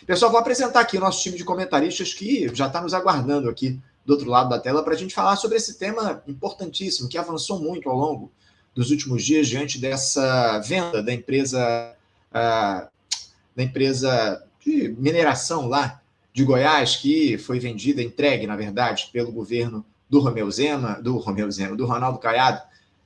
Pessoal, vou apresentar aqui o nosso time de comentaristas que já está nos aguardando aqui do outro lado da tela para a gente falar sobre esse tema importantíssimo que avançou muito ao longo dos últimos dias diante dessa venda da empresa de mineração lá de Goiás, que foi vendida, entregue, na verdade, pelo governo do do Ronaldo Caiado,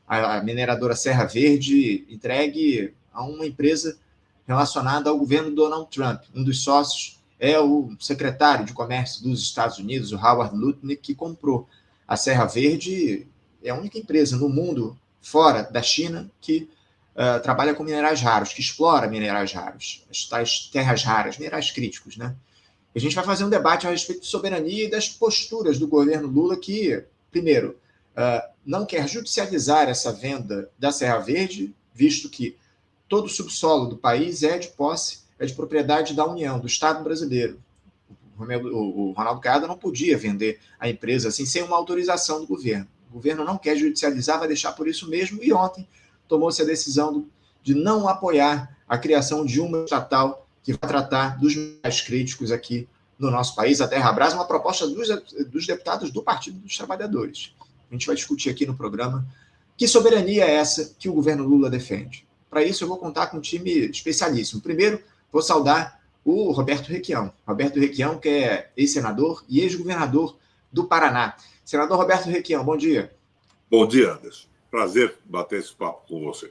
a mineradora Serra Verde, entregue a uma empresa relacionada ao governo Donald Trump. Um dos sócios é o secretário de Comércio dos Estados Unidos, o Howard Lutnick, que comprou a Serra Verde. É a única empresa no mundo, fora da China, que trabalha com minerais raros, que explora minerais raros, as tais terras raras, minerais críticos, né? A gente vai fazer um debate a respeito de soberania e das posturas do governo Lula, que, primeiro, não quer judicializar essa venda da Serra Verde, visto que todo o subsolo do país é de propriedade da União, do Estado brasileiro. O Ronaldo Caiado não podia vender a empresa assim sem uma autorização do governo. O governo não quer judicializar, vai deixar por isso mesmo, e ontem tomou-se a decisão de não apoiar a criação de uma estatal que vai tratar dos minerais críticos aqui no nosso país, a Terrabras, uma proposta dos deputados do Partido dos Trabalhadores. A gente vai discutir aqui no programa que soberania é essa que o governo Lula defende. Para isso, eu vou contar com um time especialíssimo. Primeiro, vou saudar o Roberto Requião. Roberto Requião, que é ex-senador e ex-governador do Paraná. Senador Roberto Requião, bom dia. Bom dia, Anderson. Prazer bater esse papo com você.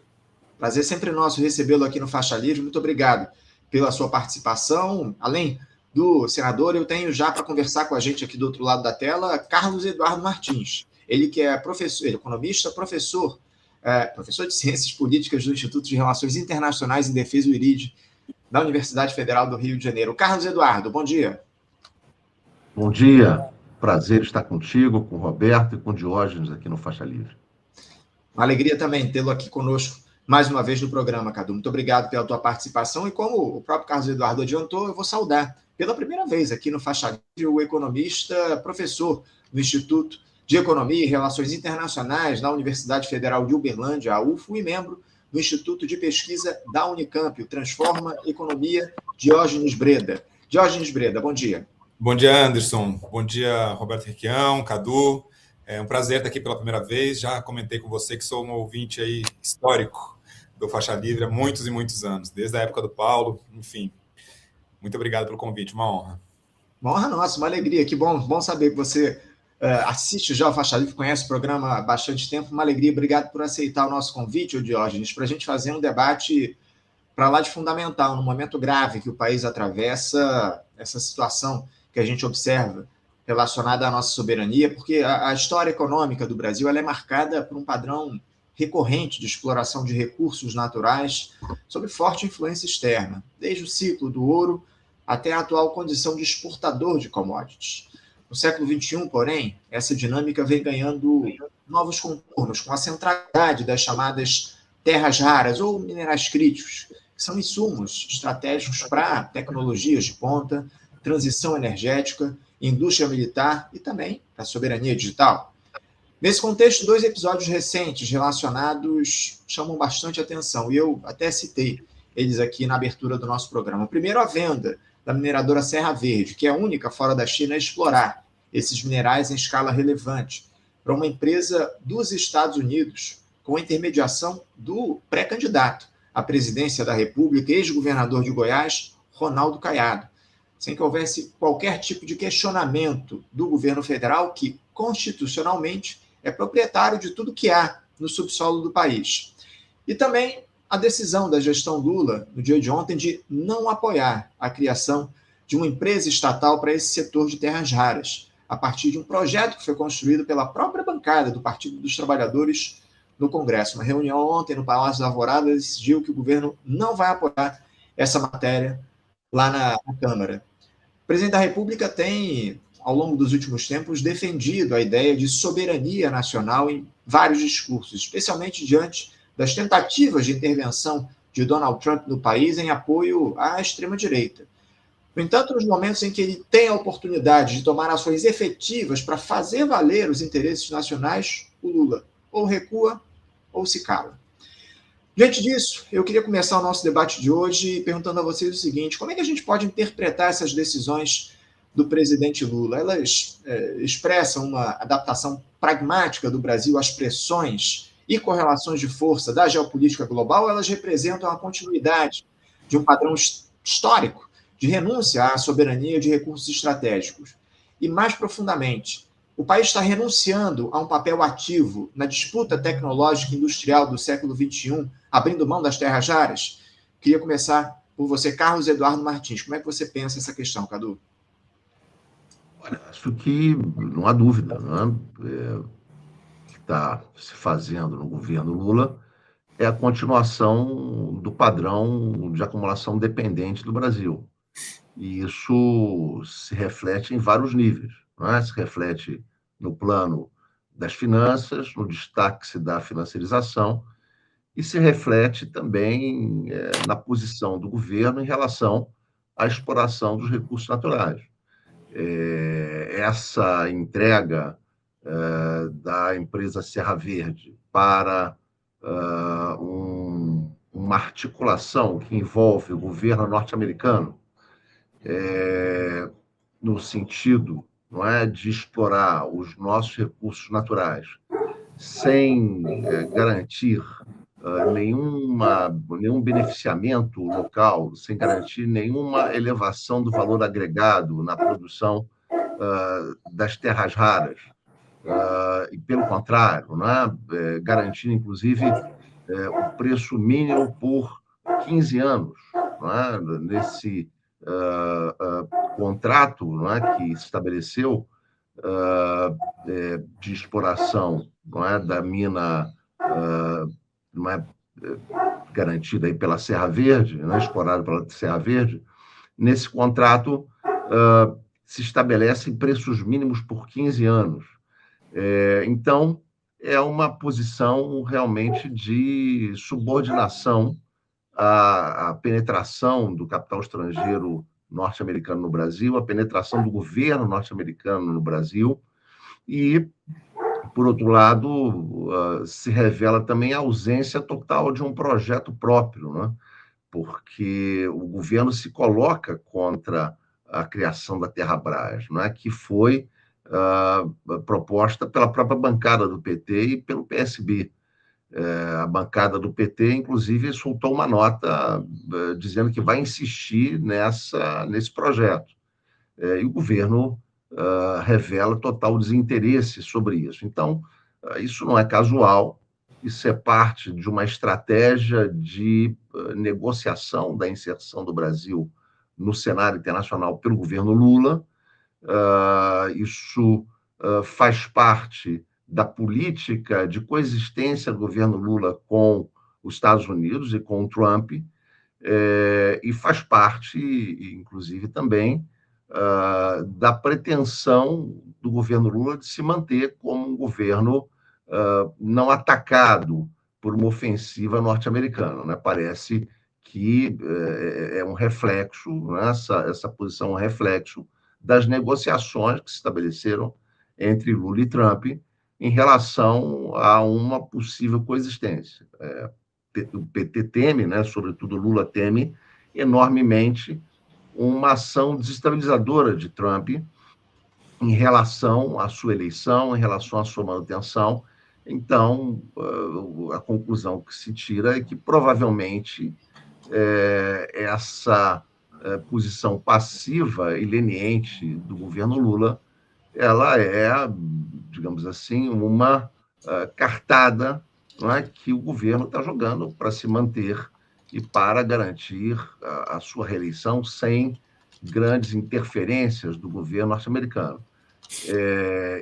Prazer sempre nosso recebê-lo aqui no Faixa Livre. Muito obrigado pela sua participação. Além do senador, eu tenho já para conversar com a gente aqui do outro lado da tela, Carlos Eduardo Martins. Ele que é professor, economista, professor de Ciências Políticas do Instituto de Relações Internacionais e Defesa, o IRID, da Universidade Federal do Rio de Janeiro. Carlos Eduardo, bom dia. Bom dia. Prazer estar contigo, com o Roberto e com o Diógenes aqui no Faixa Livre. Uma alegria também tê-lo aqui conosco mais uma vez no programa, Cadu. Muito obrigado pela tua participação. E como o próprio Carlos Eduardo adiantou, eu vou saudar pela primeira vez aqui no Faixa Livre o economista, professor do Instituto de Economia e Relações Internacionais da Universidade Federal de Uberlândia, a UFO, e membro do Instituto de Pesquisa da Unicamp, o Transforma Economia, Diógenes Breda. Diógenes Breda, bom dia. Bom dia, Anderson. Bom dia, Roberto Requião, Cadu. É um prazer estar aqui pela primeira vez. Já comentei com você que sou um ouvinte aí histórico do Faixa Livre há muitos e muitos anos, desde a época do Paulo, enfim. Muito obrigado pelo convite, uma honra. Uma honra nossa, uma alegria. Que bom saber que você assiste já o Faixa Livre, conhece o programa há bastante tempo. Uma alegria, obrigado por aceitar o nosso convite, Diógenes, para a gente fazer um debate para lá de fundamental, num momento grave que o país atravessa, essa situação que a gente observa relacionada à nossa soberania, porque a história econômica do Brasil ela é marcada por um padrão recorrente de exploração de recursos naturais sob forte influência externa, desde o ciclo do ouro até a atual condição de exportador de commodities. No século XXI, porém, essa dinâmica vem ganhando novos contornos, com a centralidade das chamadas terras raras ou minerais críticos, que são insumos estratégicos para tecnologias de ponta, transição energética, indústria militar e também a soberania digital. Nesse contexto, 2 episódios recentes relacionados chamam bastante atenção, e eu até citei eles aqui na abertura do nosso programa. O primeiro, a venda da mineradora Serra Verde, que é a única fora da China a explorar esses minerais em escala relevante, para uma empresa dos Estados Unidos, com a intermediação do pré-candidato à presidência da República, ex-governador de Goiás, Ronaldo Caiado, sem que houvesse qualquer tipo de questionamento do governo federal, que, constitucionalmente, é proprietário de tudo que há no subsolo do país. E também a decisão da gestão Lula, no dia de ontem, de não apoiar a criação de uma empresa estatal para esse setor de terras raras, a partir de um projeto que foi construído pela própria bancada do Partido dos Trabalhadores no Congresso. Uma reunião ontem no Palácio da Alvorada decidiu que o governo não vai apoiar essa matéria lá na Câmara. O presidente da República tem, ao longo dos últimos tempos, defendido a ideia de soberania nacional em vários discursos, especialmente diante das tentativas de intervenção de Donald Trump no país em apoio à extrema-direita. No entanto, nos momentos em que ele tem a oportunidade de tomar ações efetivas para fazer valer os interesses nacionais, o Lula ou recua ou se cala. Diante disso, eu queria começar o nosso debate de hoje perguntando a vocês o seguinte: como é que a gente pode interpretar essas decisões do presidente Lula? Elas expressam uma adaptação pragmática do Brasil às pressões e correlações de força da geopolítica global, ou elas representam a continuidade de um padrão histórico de renúncia à soberania de recursos estratégicos? E, mais profundamente, o país está renunciando a um papel ativo na disputa tecnológica e industrial do século XXI, abrindo mão das terras raras? Queria começar por você, Carlos Eduardo Martins. Como é que você pensa essa questão, Cadu? Olha, acho que não há dúvida, né? O que está se fazendo no governo Lula é a continuação do padrão de acumulação dependente do Brasil. E isso se reflete em vários níveis, não é? Se reflete no plano das finanças, no destaque que se dá à financiarização, e se reflete também na posição do governo em relação à exploração dos recursos naturais. Essa entrega da empresa Serra Verde para uma articulação que envolve o governo norte-americano, no sentido, não é, de explorar os nossos recursos naturais sem garantir nenhum beneficiamento local, sem garantir nenhuma elevação do valor agregado na produção das terras raras. E, pelo contrário, né, garantir, inclusive, o preço mínimo por 15 anos. Né, nesse contrato, né, que se estabeleceu de exploração, não é, da mina não é, garantida aí pela Serra Verde, né, explorada pela Serra Verde, nesse contrato se estabelecem preços mínimos por 15 anos. Então, é uma posição realmente de subordinação à penetração do capital estrangeiro norte-americano no Brasil, a penetração do governo norte-americano no Brasil, e, por outro lado, se revela também a ausência total de um projeto próprio, né? Porque o governo se coloca contra a criação da Terrabras, não é? Que foi proposta pela própria bancada do PT e pelo PSB. A bancada do PT, inclusive, soltou uma nota dizendo que vai insistir nesse projeto. E o governo revela total desinteresse sobre isso. Então, isso não é casual, isso é parte de uma estratégia de negociação da inserção do Brasil no cenário internacional pelo governo Lula. Isso faz parte da política de coexistência do governo Lula com os Estados Unidos e com o Trump, e faz parte, inclusive, também da pretensão do governo Lula de se manter como um governo não atacado por uma ofensiva norte-americana, né? Parece que é um reflexo, né? Essa posição é um reflexo das negociações que se estabeleceram entre Lula e Trump em relação a uma possível coexistência. O PT teme, né, sobretudo Lula teme enormemente uma ação desestabilizadora de Trump em relação à sua eleição, em relação à sua manutenção. Então, a conclusão que se tira é que, provavelmente, essa posição passiva e leniente do governo Lula, ela é, digamos assim, uma cartada, não é, que o governo está jogando para se manter e para garantir a sua reeleição sem grandes interferências do governo norte-americano.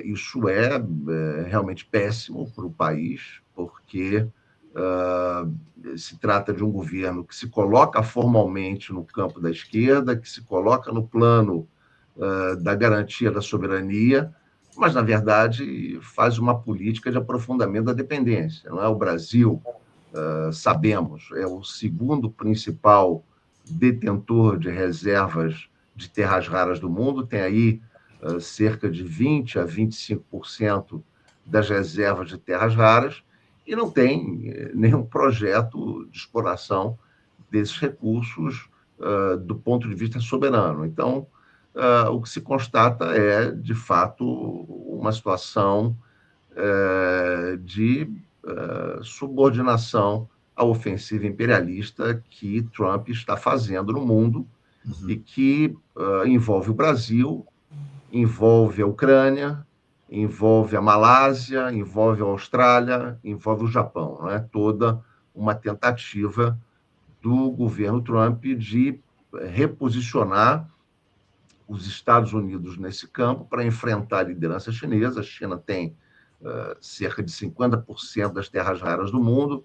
Isso é realmente péssimo para o país, porque se trata de um governo que se coloca formalmente no campo da esquerda, que se coloca no plano da garantia da soberania, mas, na verdade, faz uma política de aprofundamento da dependência. Não é? O Brasil, sabemos, é o segundo principal detentor de reservas de terras raras do mundo, tem aí cerca de 20% a 25% das reservas de terras raras, e não tem nenhum projeto de exploração desses recursos do ponto de vista soberano. Então, o que se constata é, de fato, uma situação de subordinação à ofensiva imperialista que Trump está fazendo no mundo e que envolve o Brasil, envolve a Ucrânia, envolve a Malásia, envolve a Austrália, envolve o Japão. Não é toda uma tentativa do governo Trump de reposicionar os Estados Unidos nesse campo para enfrentar a liderança chinesa. A China tem cerca de 50% das terras raras do mundo,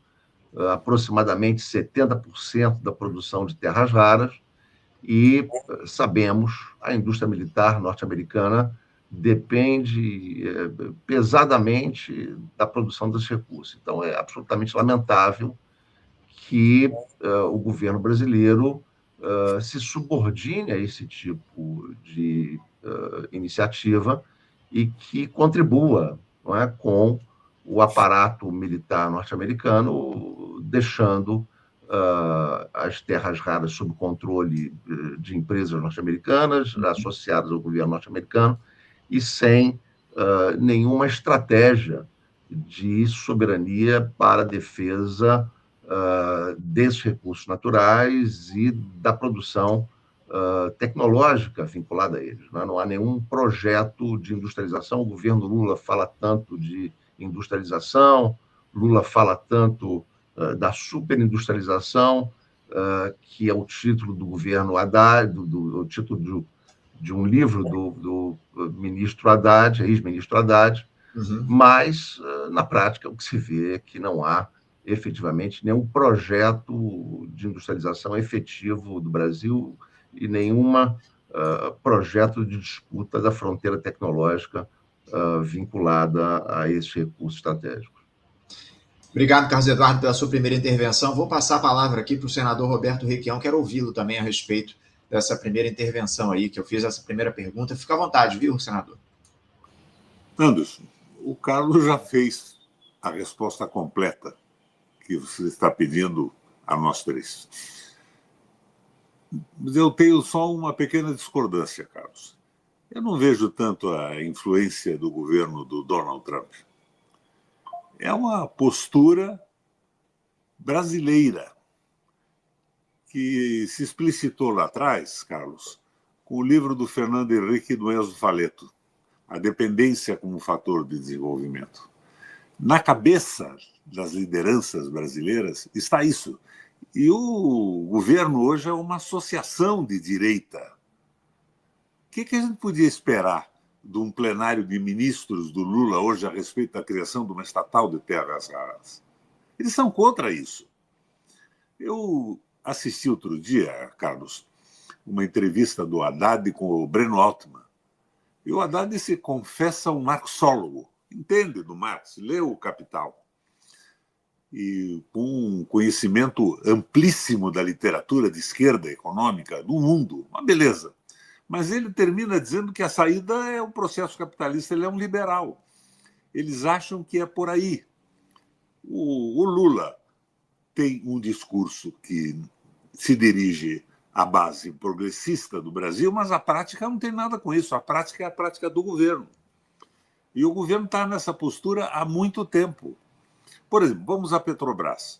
aproximadamente 70% da produção de terras raras, e sabemos, a indústria militar norte-americana depende pesadamente da produção desses recursos. Então, é absolutamente lamentável que o governo brasileiro se subordine a esse tipo de iniciativa e que contribua, não é, com o aparato militar norte-americano, deixando as terras raras sob controle de empresas norte-americanas, associadas ao governo norte-americano, e sem nenhuma estratégia de soberania para a defesa desses recursos naturais e da produção tecnológica vinculada a eles. Não há nenhum projeto de industrialização. O governo Lula fala tanto de industrialização, Lula fala tanto da superindustrialização, que é o título do governo Haddad, o título de um livro do ministro Haddad, ex-ministro Haddad, mas, na prática, o que se vê é que não há efetivamente nenhum projeto de industrialização efetivo do Brasil e nenhum projeto de disputa da fronteira tecnológica vinculada a esses recursos estratégicos. Obrigado, Carlos Eduardo, pela sua primeira intervenção. Vou passar a palavra aqui para o senador Roberto Requião. Quero ouvi-lo também a respeito dessa primeira intervenção aí, que eu fiz essa primeira pergunta. Fica à vontade, viu, senador? Anderson, o Carlos já fez a resposta completa que você está pedindo a nós três. Mas eu tenho só uma pequena discordância, Carlos. Eu não vejo tanto a influência do governo do Donald Trump. É uma postura brasileira que se explicitou lá atrás, Carlos, com o livro do Fernando Henrique e do Enzo Faleto, A Dependência como Fator de Desenvolvimento. Na cabeça das lideranças brasileiras está isso. E o governo hoje é uma associação de direita. O que a gente podia esperar de um plenário de ministros do Lula hoje a respeito da criação de uma estatal de terras raras? Eles são contra isso. Eu assisti outro dia, Carlos, uma entrevista do Haddad com o Breno Altman. E o Haddad se confessa um marxólogo, entende do Marx, leu o Capital. E com um conhecimento amplíssimo da literatura de esquerda econômica do mundo, uma beleza. Mas ele termina dizendo que a saída é o processo capitalista, ele é um liberal. Eles acham que é por aí. O Lula tem um discurso que se dirige à base progressista do Brasil, mas a prática não tem nada com isso. A prática é a prática do governo. E o governo está nessa postura há muito tempo. Por exemplo, vamos à Petrobras.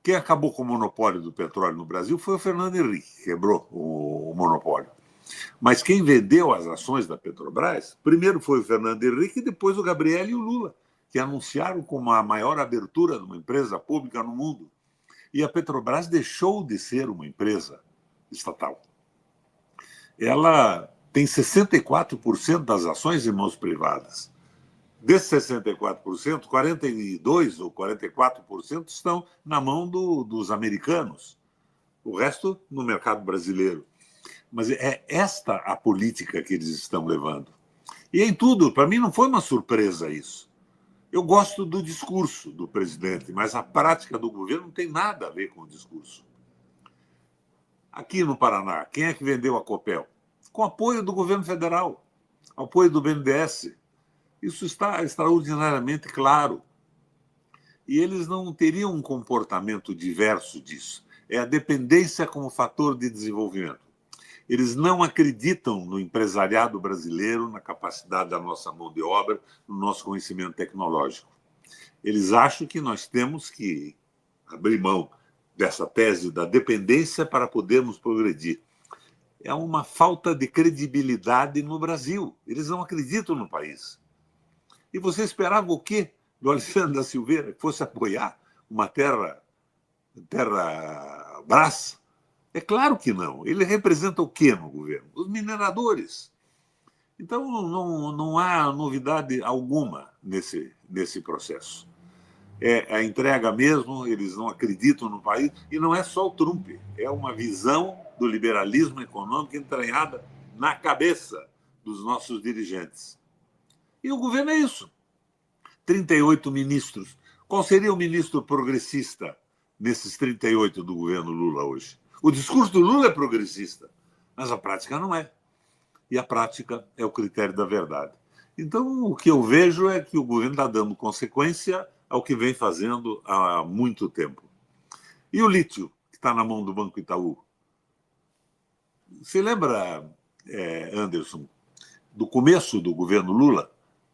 Quem acabou com o monopólio do petróleo no Brasil foi o Fernando Henrique, que quebrou o monopólio. Mas quem vendeu as ações da Petrobras, primeiro foi o Fernando Henrique e depois o Gabriel e o Lula, que anunciaram como a maior abertura de uma empresa pública no mundo. E a Petrobras deixou de ser uma empresa estatal. Ela tem 64% das ações em mãos privadas. Desses 64%, 42% ou 44% estão na mão dos americanos. O resto no mercado brasileiro. Mas é esta a política que eles estão levando. E em tudo, para mim não foi uma surpresa isso. Eu gosto do discurso do presidente, mas a prática do governo não tem nada a ver com o discurso. Aqui no Paraná, quem é que vendeu a Copel? Com apoio do governo federal, apoio do BNDES. Isso está extraordinariamente claro. E eles não teriam um comportamento diverso disso. É a dependência como fator de desenvolvimento. Eles não acreditam no empresariado brasileiro, na capacidade da nossa mão de obra, no nosso conhecimento tecnológico. Eles acham que nós temos que abrir mão dessa tese da dependência para podermos progredir. É uma falta de credibilidade no Brasil. Eles não acreditam no país. E você esperava o quê do Alexandre da Silveira? Que fosse apoiar uma Terra-Brás? É claro que não. Ele representa o quê no governo? Os mineradores. Então, não há novidade alguma nesse processo. É a entrega mesmo, eles não acreditam no país, e não é só o Trump, é uma visão do liberalismo econômico entranhada na cabeça dos nossos dirigentes. E o governo é isso. 38 ministros. Qual seria o ministro progressista nesses 38 do governo Lula hoje? O discurso do Lula é progressista, mas a prática não é. E a prática é o critério da verdade. Então, o que eu vejo é que o governo está dando consequência ao que vem fazendo há muito tempo. E o lítio, que está na mão do Banco Itaú? Você lembra, Anderson, do começo do governo Lula,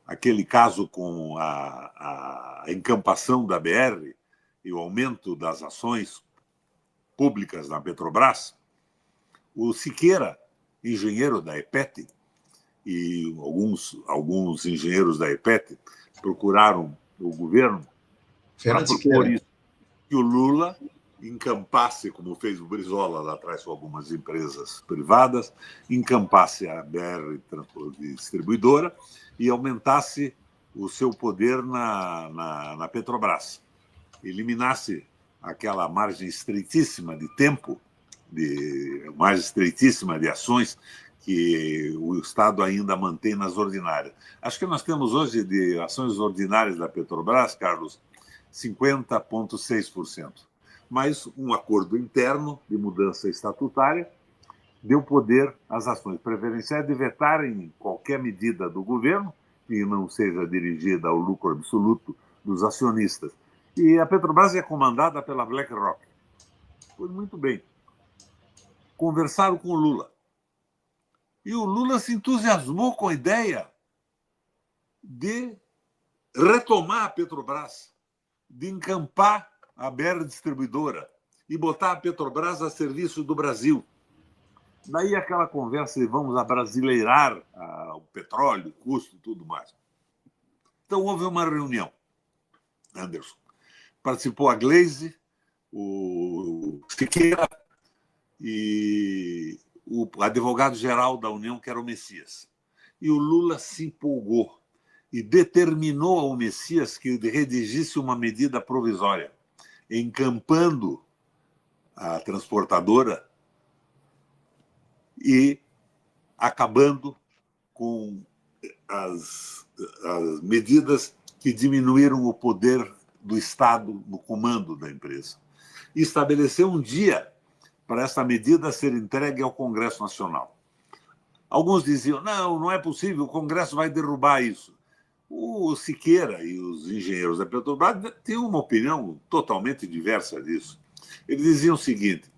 aquele caso com a encampação da BR e o aumento das ações públicas na Petrobras? O Siqueira, engenheiro da EPET, e alguns engenheiros da EPET procuraram o governo para propor isso, que o Lula encampasse, como fez o Brizola lá atrás com algumas empresas privadas, encampasse a BR Distribuidora e aumentasse o seu poder na Petrobras. Eliminasse aquela margem estreitíssima de tempo, margem estreitíssima de ações que o Estado ainda mantém nas ordinárias. Acho que nós temos hoje de ações ordinárias da Petrobras, Carlos, 50,6%. Mas um acordo interno de mudança estatutária deu poder às ações preferenciais de vetarem qualquer medida do governo que não seja dirigida ao lucro absoluto dos acionistas. E a Petrobras é comandada pela BlackRock. Pois muito bem. Conversaram com o Lula. E o Lula se entusiasmou com a ideia de retomar a Petrobras, de encampar a BR Distribuidora e botar a Petrobras a serviço do Brasil. Daí aquela conversa de vamos abrasileirar o petróleo, o custo e tudo mais. Então houve uma reunião, Anderson. Participou a Gleisi, o Siqueira e o advogado-geral da União, que era o Messias. E o Lula se empolgou e determinou ao Messias que redigisse uma medida provisória, encampando a transportadora e acabando com as medidas que diminuíram o poder do Estado no comando da empresa. E estabeleceu um dia para essa medida ser entregue ao Congresso Nacional. Alguns diziam, não é possível, o Congresso vai derrubar isso. O Siqueira e os engenheiros da Petrobras têm uma opinião totalmente diversa disso. Eles diziam o seguinte,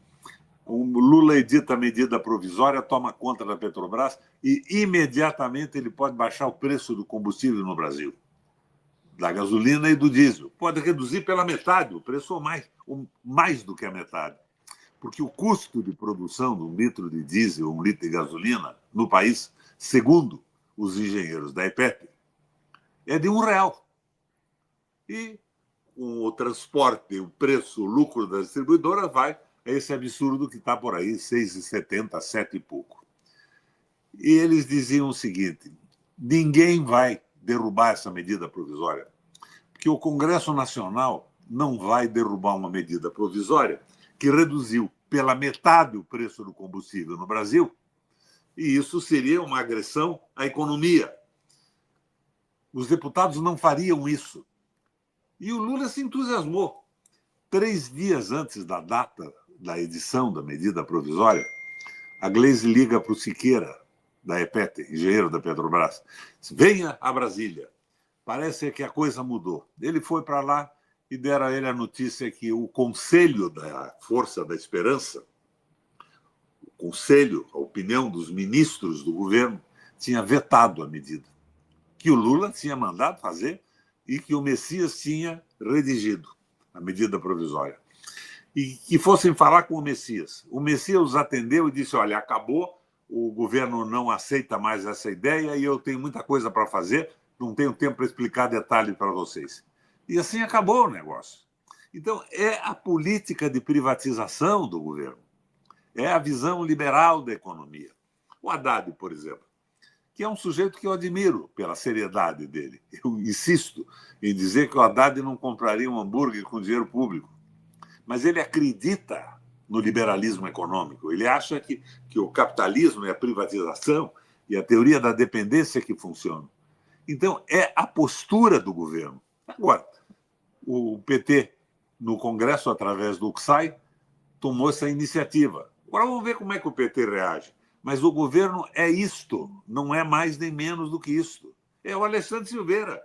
o Lula edita a medida provisória, toma conta da Petrobras e imediatamente ele pode baixar o preço do combustível no Brasil, da gasolina e do diesel. Pode reduzir pela metade o preço ou mais do que a metade. Porque o custo de produção de 1 litro de diesel, 1 litro de gasolina no país, segundo os engenheiros da EPET, é de R$1. E com o transporte, o preço, o lucro da distribuidora vai a esse absurdo que está por aí, 6,70, 7 e pouco. E eles diziam o seguinte, ninguém vai derrubar essa medida provisória, porque o Congresso Nacional não vai derrubar uma medida provisória que reduziu pela metade o preço do combustível no Brasil, e isso seria uma agressão à economia. Os deputados não fariam isso. E o Lula se entusiasmou. 3 dias antes da data da edição da medida provisória, a Gleisi liga para o Siqueira, da EPET, engenheiro da Petrobras, venha a Brasília. Parece que a coisa mudou. Ele foi para lá e deram a ele a notícia que o Conselho da Força da Esperança, o Conselho, a opinião dos ministros do governo, tinha vetado a medida, que o Lula tinha mandado fazer e que o Messias tinha redigido, a medida provisória. E que fossem falar com o Messias. O Messias os atendeu e disse, olha, acabou, o governo não aceita mais essa ideia e eu tenho muita coisa para fazer, não tenho tempo para explicar detalhes para vocês. E assim acabou o negócio. Então, é a política de privatização do governo. É a visão liberal da economia. O Haddad, por exemplo, que é um sujeito que eu admiro pela seriedade dele. Eu insisto em dizer que o Haddad não compraria um hambúrguer com dinheiro público. Mas ele acredita no liberalismo econômico. Ele acha que o capitalismo é a privatização e a teoria da dependência que funciona. Então, é a postura do governo. Agora, o PT, no Congresso, através do UXAI, tomou essa iniciativa. Agora vamos ver como é que o PT reage. Mas o governo é isto, não é mais nem menos do que isto. É o Alexandre Silveira.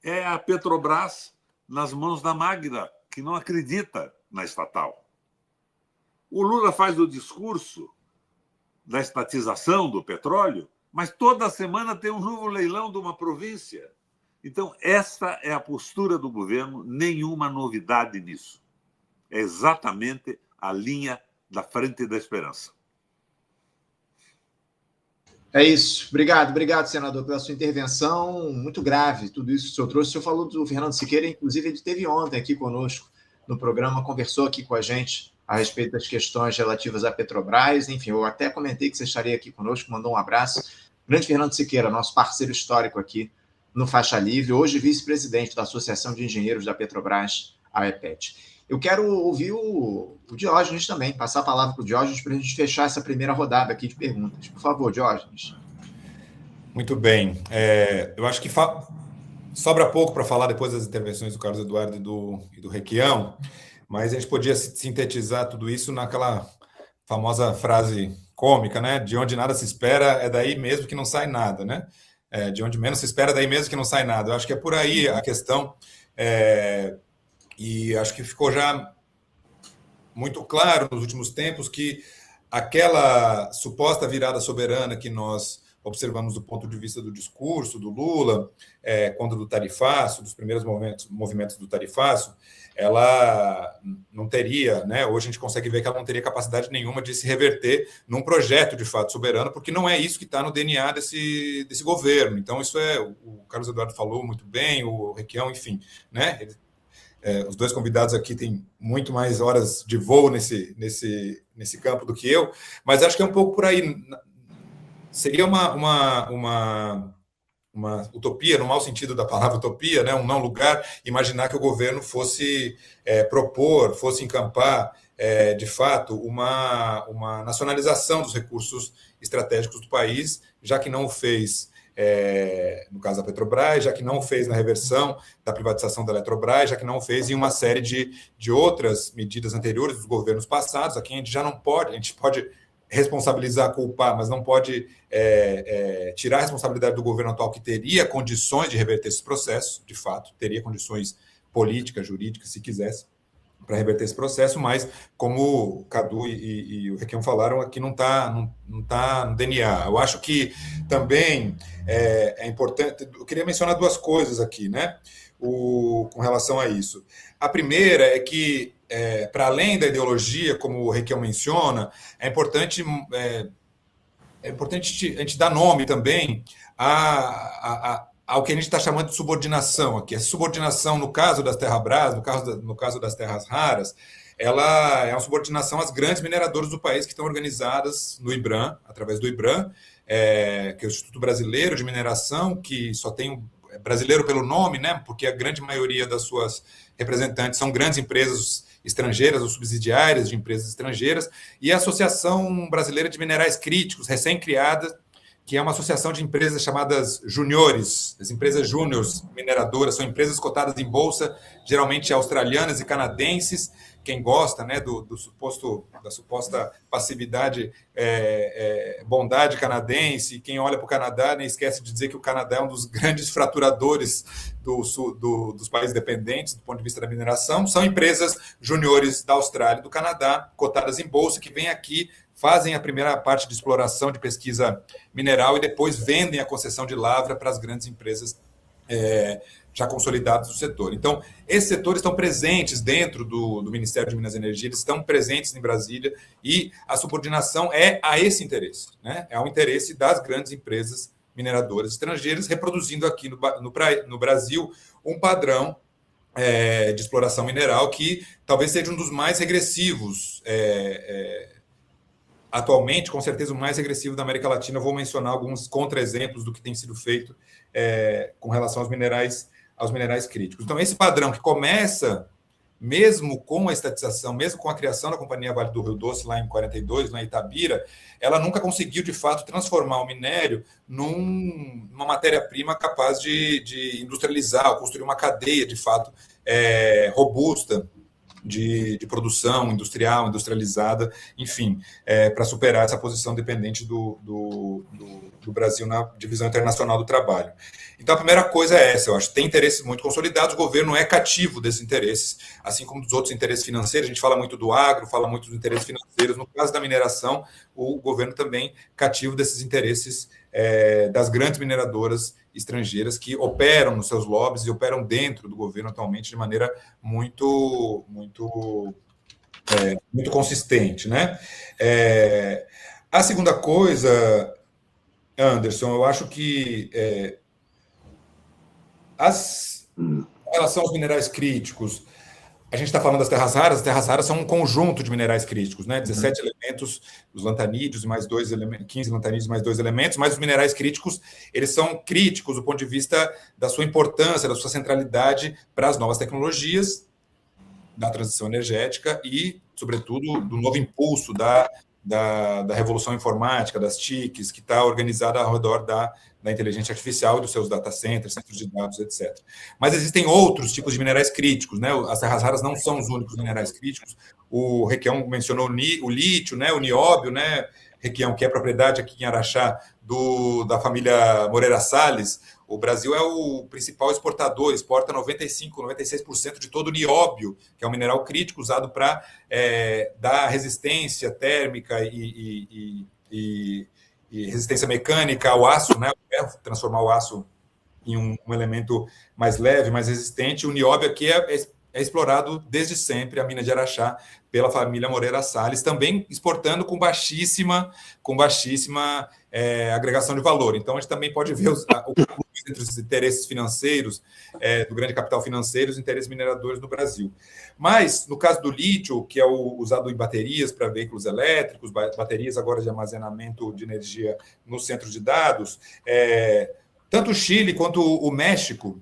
É a Petrobras nas mãos da Magda, que não acredita na estatal. O Lula faz o discurso da estatização do petróleo, mas toda semana tem um novo leilão de uma província. Então, essa é a postura do governo, nenhuma novidade nisso. É exatamente a linha da Frente da Esperança. É isso. Obrigado, senador, pela sua intervenção. Muito grave tudo isso que o senhor trouxe. O senhor falou do Fernando Siqueira, inclusive ele esteve ontem aqui conosco no programa, conversou aqui com a gente a respeito das questões relativas à Petrobras. Enfim, eu até comentei que você estaria aqui conosco, mandou um abraço. Grande Fernando Siqueira, nosso parceiro histórico aqui no Faixa Livre, hoje vice-presidente da Associação de Engenheiros da Petrobras, a EPET. Eu quero ouvir o Diógenes também, passar a palavra para o Diógenes para a gente fechar essa primeira rodada aqui de perguntas. Por favor, Diógenes. Muito bem. Eu acho que sobra pouco para falar depois das intervenções do Carlos Eduardo e do Requião, mas a gente podia sintetizar tudo isso naquela famosa frase cômica, né? De onde nada se espera, é daí mesmo que não sai nada, né? De onde menos se espera, é daí mesmo que não sai nada. Eu acho que é por aí a questão... E acho que ficou já muito claro nos últimos tempos que aquela suposta virada soberana que nós observamos do ponto de vista do discurso do Lula, quando do tarifaço, dos primeiros movimentos do tarifaço, ela não teria, né? Hoje a gente consegue ver que ela não teria capacidade nenhuma de se reverter num projeto de fato soberano, porque não é isso que está no DNA desse governo. Então, isso o Carlos Eduardo falou muito bem, o Requião, enfim, né? Os dois convidados aqui têm muito mais horas de voo nesse campo do que eu, mas acho que é um pouco por aí. Seria uma utopia, no mau sentido da palavra utopia, né? Um não lugar, imaginar que o governo fosse propor, fosse encampar, de fato, uma nacionalização dos recursos estratégicos do país, já que não o fez no caso da Petrobras, já que não fez na reversão da privatização da Eletrobras, já que não fez em uma série de outras medidas anteriores dos governos passados. Aqui a gente já não pode, a gente pode responsabilizar, culpar, mas não pode tirar a responsabilidade do governo atual, que teria condições de reverter esse processo, de fato, teria condições políticas, jurídicas, se quisesse, para reverter esse processo, mas como o Cadu e o Requião falaram, aqui não tá no DNA. Eu acho que também é importante, eu queria mencionar duas coisas aqui, né, com relação a isso. A primeira é que, para além da ideologia, como o Requião menciona, é importante a gente dar nome também ao que a gente está chamando de subordinação aqui. Essa subordinação, no caso das Terrabras, no caso das terras raras, ela é uma subordinação às grandes mineradoras do país que estão organizadas no IBRAM, através do IBRAM, que é o Instituto Brasileiro de Mineração, que só tem brasileiro pelo nome, né, porque a grande maioria das suas representantes são grandes empresas estrangeiras ou subsidiárias de empresas estrangeiras, e a Associação Brasileira de Minerais Críticos, recém-criada, que é uma associação de empresas chamadas juniores. As empresas júniores mineradoras são empresas cotadas em bolsa, geralmente australianas e canadenses, quem gosta, né, da suposta passividade, bondade canadense, quem olha para o Canadá nem esquece de dizer que o Canadá é um dos grandes fraturadores dos países dependentes do ponto de vista da mineração, são empresas juniores da Austrália e do Canadá, cotadas em bolsa, que vêm aqui, fazem a primeira parte de exploração, de pesquisa mineral e depois vendem a concessão de lavra para as grandes empresas já consolidados do setor. Então, esses setores estão presentes dentro do Ministério de Minas e Energia, eles estão presentes em Brasília e a subordinação é a esse interesse, né? É ao interesse das grandes empresas mineradoras estrangeiras, reproduzindo aqui no Brasil um padrão de exploração mineral que talvez seja um dos mais regressivos atualmente, com certeza o mais regressivo da América Latina. Eu vou mencionar alguns contra-exemplos do que tem sido feito com relação aos minerais críticos. Então, esse padrão que começa, mesmo com a estatização, mesmo com a criação da Companhia Vale do Rio Doce, lá em 42, lá em Itabira, ela nunca conseguiu, de fato, transformar o minério numa matéria-prima capaz de industrializar, construir uma cadeia, de fato, robusta, de produção industrial, industrializada, enfim, para superar essa posição dependente do Brasil na divisão internacional do trabalho. Então, a primeira coisa é essa, eu acho, tem interesses muito consolidados, o governo é cativo desses interesses, assim como dos outros interesses financeiros, a gente fala muito do agro, fala muito dos interesses financeiros, no caso da mineração, o governo também cativo desses interesses das grandes mineradoras estrangeiras que operam nos seus lobbies e operam dentro do governo atualmente de maneira muito consistente, né? A segunda coisa, Anderson, eu acho que em relação aos minerais críticos, a gente está falando das terras raras, as terras raras são um conjunto de minerais críticos, né? 17 elementos, os lantanídeos, mais 2 elementos, 15 lantanídeos, mais 2 elementos, mas os minerais críticos, eles são críticos do ponto de vista da sua importância, da sua centralidade para as novas tecnologias, da transição energética e, sobretudo, do novo impulso da revolução informática, das TICs, que está organizada ao redor da inteligência artificial e dos seus data centers, centros de dados, etc. Mas existem outros tipos de minerais críticos, né? As terras raras não são os únicos minerais críticos. O Requião mencionou o lítio, né? O nióbio, né? Requião, que é propriedade aqui em Araxá da família Moreira Salles. O Brasil é o principal exportador, exporta 96% de todo o nióbio, que é um mineral crítico usado para dar resistência térmica e resistência mecânica ao aço, né? Transformar o aço em um elemento mais leve, mais resistente. O nióbio aqui é explorado desde sempre, a mina de Araxá, pela família Moreira Salles, também exportando com baixíssima agregação de valor. Então, a gente também pode ver entre os interesses financeiros, do grande capital financeiro, os interesses mineradores no Brasil. Mas, no caso do lítio, que é usado em baterias para veículos elétricos, baterias agora de armazenamento de energia nos centros de dados, tanto o Chile quanto o México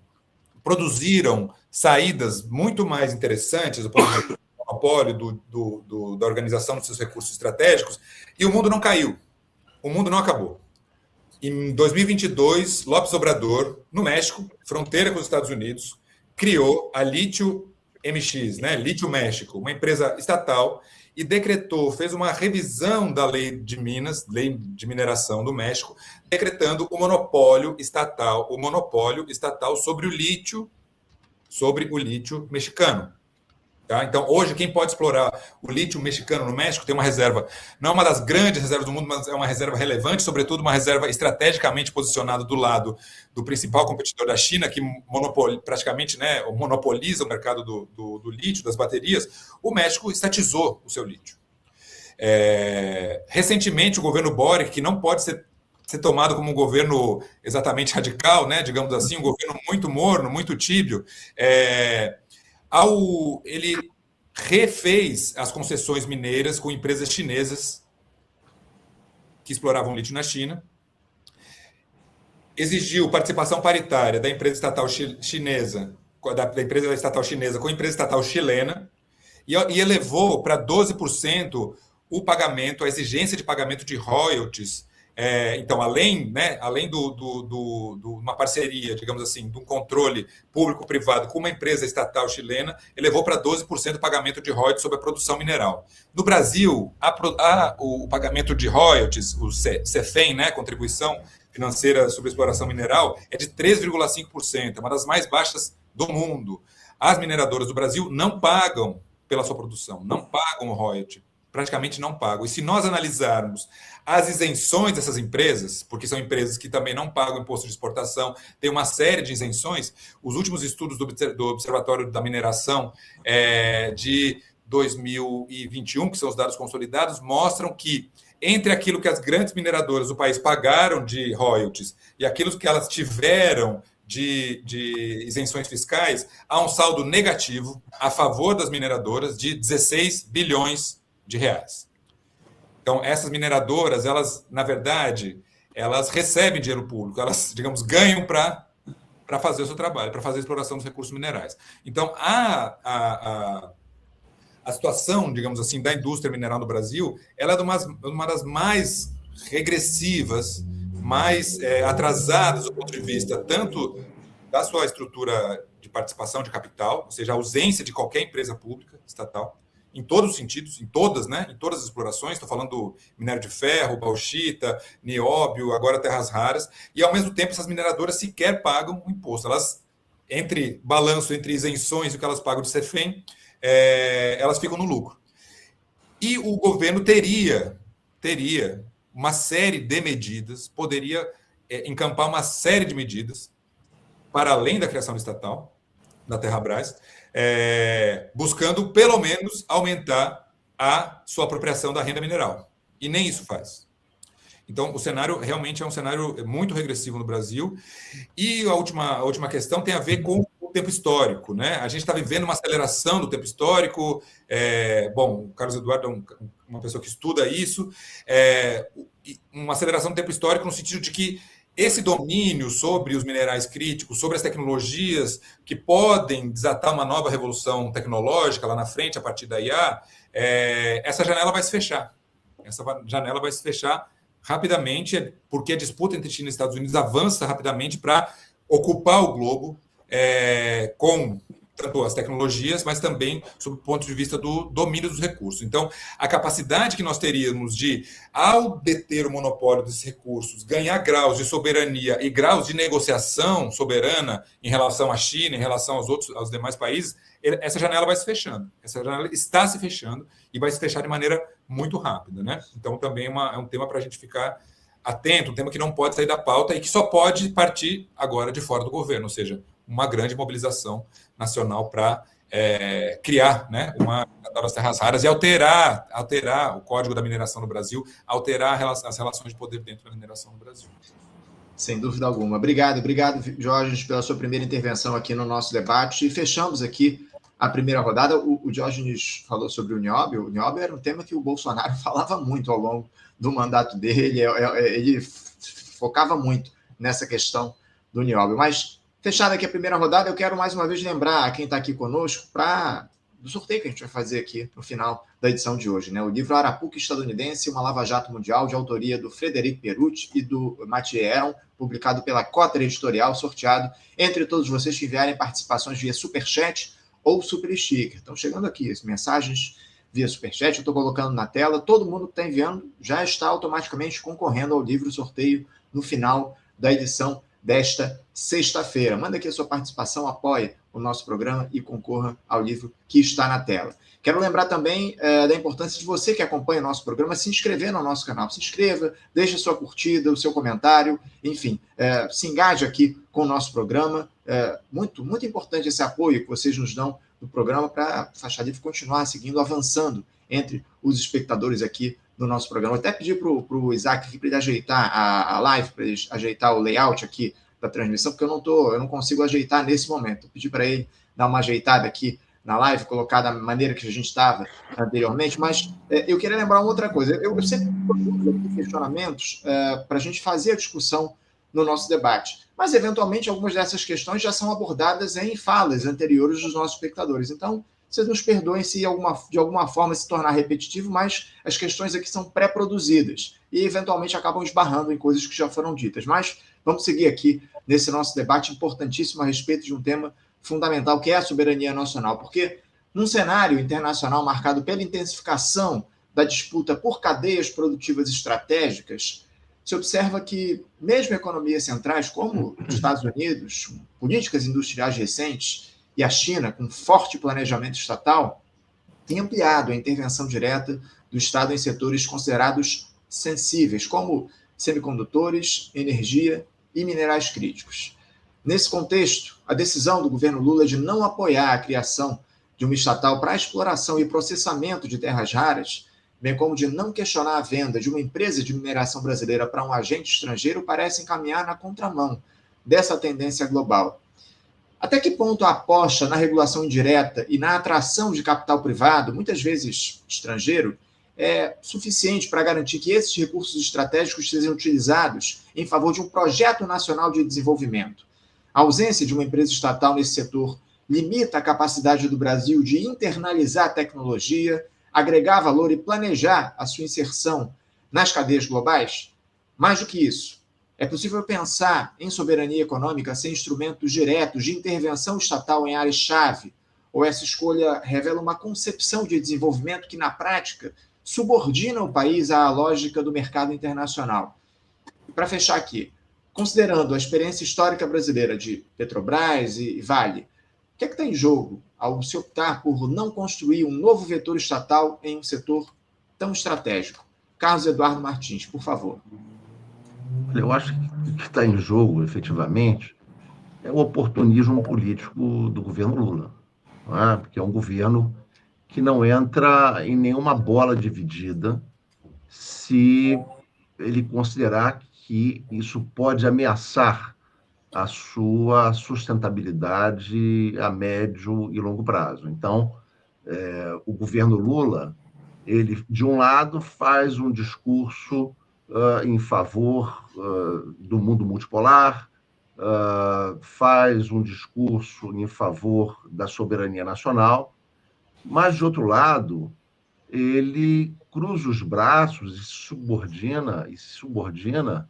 produziram saídas muito mais interessantes do ponto de vista do monopólio, da organização dos seus recursos estratégicos, e o mundo não caiu, o mundo não acabou. Em 2022, López Obrador, no México, fronteira com os Estados Unidos, criou a Lítio MX, né? Lítio México, uma empresa estatal, e fez uma revisão da lei de minas, lei de mineração do México, decretando o monopólio estatal sobre o lítio mexicano. Tá? Então, hoje, quem pode explorar o lítio mexicano no México tem uma reserva, não é uma das grandes reservas do mundo, mas é uma reserva relevante, sobretudo uma reserva estrategicamente posicionada do lado do principal competidor da China, que praticamente, né, monopoliza o mercado do lítio, das baterias. O México estatizou o seu lítio. Recentemente, o governo Boric, que não pode ser tomado como um governo exatamente radical, né, digamos assim, um governo muito morno, muito tíbio, ele refez as concessões mineiras com empresas chinesas que exploravam lítio na China, exigiu participação paritária da empresa estatal chinesa, da empresa estatal chinesa com a empresa estatal chilena, e elevou para 12% o pagamento, a exigência de pagamento de royalties Então, além de uma parceria, digamos assim, de um controle público-privado com uma empresa estatal chilena, elevou para 12% o pagamento de royalties sobre a produção mineral. No Brasil, o pagamento de royalties, o CEFEM, né, Contribuição Financeira sobre a Exploração Mineral, é de 3,5%, é uma das mais baixas do mundo. As mineradoras do Brasil não pagam pela sua produção, não pagam o royalty, praticamente não pagam. E se nós analisarmos as isenções dessas empresas, porque são empresas que também não pagam imposto de exportação, tem uma série de isenções. Os últimos estudos do Observatório da Mineração de 2021, que são os dados consolidados, mostram que entre aquilo que as grandes mineradoras do país pagaram de royalties e aquilo que elas tiveram de isenções fiscais, há um saldo negativo a favor das mineradoras de 16 bilhões de reais. Então, essas mineradoras, elas, na verdade, elas recebem dinheiro público, elas, digamos, ganham para fazer o seu trabalho, para fazer a exploração dos recursos minerais. Então, a situação, digamos assim, da indústria mineral no Brasil, ela é uma das mais regressivas, mais atrasadas do ponto de vista tanto da sua estrutura de participação de capital, ou seja, a ausência de qualquer empresa pública estatal, em todos os sentidos, em todas as explorações, estou falando do minério de ferro, bauxita, nióbio, agora terras raras, e ao mesmo tempo essas mineradoras sequer pagam o imposto. Elas, balanço entre isenções e o que elas pagam de CEFEM, elas ficam no lucro. E o governo teria uma série de medidas, poderia encampar uma série de medidas, para além da criação estatal, da Terrabras, buscando, pelo menos, aumentar a sua apropriação da renda mineral. E nem isso faz. Então, o cenário realmente é um cenário muito regressivo no Brasil. E a última questão tem a ver com o tempo histórico, né? A gente está vivendo uma aceleração do tempo histórico. Bom, o Carlos Eduardo é uma pessoa que estuda isso. Uma aceleração do tempo histórico no sentido de que esse domínio sobre os minerais críticos, sobre as tecnologias que podem desatar uma nova revolução tecnológica lá na frente, a partir da IA, essa janela vai se fechar. Essa janela vai se fechar rapidamente, porque a disputa entre China e Estados Unidos avança rapidamente para ocupar o globo com tanto as tecnologias, mas também sob o ponto de vista do domínio dos recursos. Então, a capacidade que nós teríamos de, ao deter o monopólio desses recursos, ganhar graus de soberania e graus de negociação soberana em relação à China, em relação aos demais países, essa janela vai se fechando. Essa janela está se fechando e vai se fechar de maneira muito rápida, né? Então, também é um tema para a gente ficar atento, um tema que não pode sair da pauta e que só pode partir agora de fora do governo, ou seja, uma grande mobilização nacional para criar, né, uma das terras raras e alterar o Código da Mineração no Brasil, alterar as relações de poder dentro da mineração no Brasil. Sem dúvida alguma. Obrigado, Diógenes, pela sua primeira intervenção aqui no nosso debate. E fechamos aqui a primeira rodada. O Diógenes falou sobre o nióbio. O nióbio era um tema que o Bolsonaro falava muito ao longo do mandato dele. Ele focava muito nessa questão do nióbio. Mas, fechada aqui a primeira rodada, eu quero mais uma vez lembrar a quem está aqui conosco do sorteio que a gente vai fazer aqui no final da edição de hoje, né? O livro Arapuca Estadunidense, uma Lava-Jato Mundial, de autoria do Frederic Perucci e do Mathieu Heron, publicado pela Cotter Editorial, sorteado entre todos vocês que enviarem participações via Superchat ou Super Sticker. Estão chegando aqui as mensagens via Superchat, eu estou colocando na tela, todo mundo que está enviando já está automaticamente concorrendo ao livro sorteio no final da edição desta sexta-feira. Manda aqui a sua participação, apoie o nosso programa e concorra ao livro que está na tela. Quero lembrar também da importância de você que acompanha o nosso programa se inscrever no nosso canal. Se inscreva, deixe a sua curtida, o seu comentário, enfim, se engaje aqui com o nosso programa. Muito, muito importante esse apoio que vocês nos dão no programa para a Faixa Livre continuar seguindo, avançando entre os espectadores aqui do nosso programa. Até pedir para o Isaac aqui para ele ajeitar a live, para ele ajeitar o layout aqui da transmissão, porque eu não consigo ajeitar nesse momento. Pedi para ele dar uma ajeitada aqui na live, colocar da maneira que a gente estava anteriormente, mas eu queria lembrar uma outra coisa. Eu sempre produzo questionamentos para a gente fazer a discussão no nosso debate, mas, eventualmente, algumas dessas questões já são abordadas em falas anteriores dos nossos espectadores. Então, Vocês nos perdoem se de alguma forma se tornar repetitivo, mas as questões aqui são pré-produzidas e eventualmente acabam esbarrando em coisas que já foram ditas. Mas vamos seguir aqui nesse nosso debate importantíssimo a respeito de um tema fundamental, que é a soberania nacional, porque num cenário internacional marcado pela intensificação da disputa por cadeias produtivas estratégicas, se observa que mesmo economias centrais como os Estados Unidos, políticas industriais recentes, e a China, com forte planejamento estatal, tem ampliado a intervenção direta do Estado em setores considerados sensíveis, como semicondutores, energia e minerais críticos. Nesse contexto, a decisão do governo Lula de não apoiar a criação de uma estatal para a exploração e processamento de terras raras, bem como de não questionar a venda de uma empresa de mineração brasileira para um agente estrangeiro, parece encaminhar na contramão dessa tendência global. Até que ponto a aposta na regulação indireta e na atração de capital privado, muitas vezes estrangeiro, é suficiente para garantir que esses recursos estratégicos sejam utilizados em favor de um projeto nacional de desenvolvimento? A ausência de uma empresa estatal nesse setor limita a capacidade do Brasil de internalizar a tecnologia, agregar valor e planejar a sua inserção nas cadeias globais? Mais do que isso, é possível pensar em soberania econômica sem instrumentos diretos de intervenção estatal em áreas-chave? Ou essa escolha revela uma concepção de desenvolvimento que, na prática, subordina o país à lógica do mercado internacional? E para fechar aqui, considerando a experiência histórica brasileira de Petrobras e Vale, o que é que está em jogo ao se optar por não construir um novo vetor estatal em um setor tão estratégico? Carlos Eduardo Martins, por favor. Eu acho que o que está em jogo, efetivamente, é o oportunismo político do governo Lula, não é? Porque é um governo que não entra em nenhuma bola dividida se ele considerar que isso pode ameaçar a sua sustentabilidade a médio e longo prazo. Então, o governo Lula, ele, de um lado, faz um discurso em favor do mundo multipolar, faz um discurso em favor da soberania nacional, mas, de outro lado, ele cruza os braços e se subordina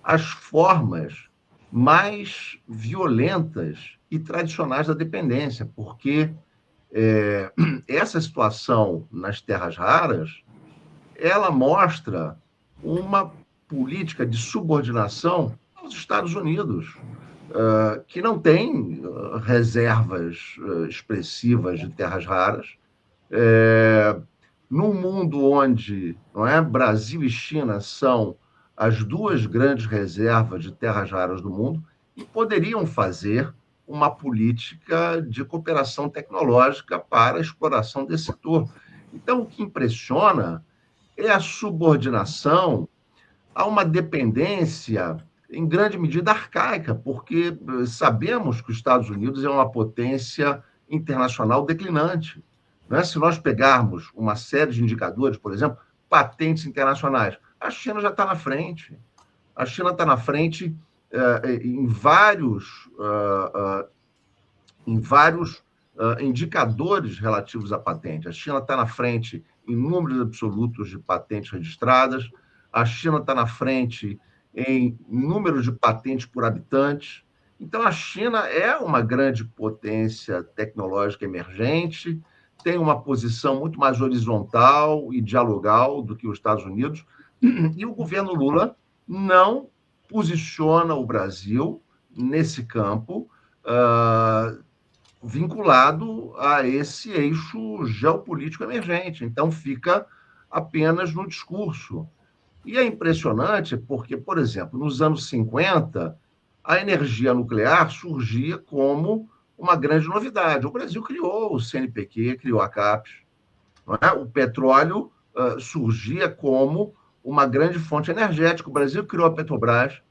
às formas mais violentas e tradicionais da dependência, porque essa situação nas terras raras, ela mostra uma política de subordinação aos Estados Unidos, que não tem reservas expressivas de terras raras, num mundo onde, não é, Brasil e China são as duas grandes reservas de terras raras do mundo e poderiam fazer uma política de cooperação tecnológica para a exploração desse setor. Então, o que impressiona é a subordinação a uma dependência, em grande medida, arcaica, porque sabemos que os Estados Unidos é uma potência internacional declinante. Né? Se nós pegarmos uma série de indicadores, por exemplo, patentes internacionais, a China já está na frente. A China está na frente em vários indicadores relativos à patente. A China está na frente em números absolutos de patentes registradas, a China está na frente em número de patentes por habitantes. Então, a China é uma grande potência tecnológica emergente, tem uma posição muito mais horizontal e dialogal do que os Estados Unidos, e o governo Lula não posiciona o Brasil nesse campo vinculado a esse eixo geopolítico emergente. Então, fica apenas no discurso. E é impressionante porque, por exemplo, nos anos 50, a energia nuclear surgia como uma grande novidade. O Brasil criou o CNPq, criou a CAPES. Não é? O petróleo surgia como uma grande fonte energética. O Brasil criou a Petrobras.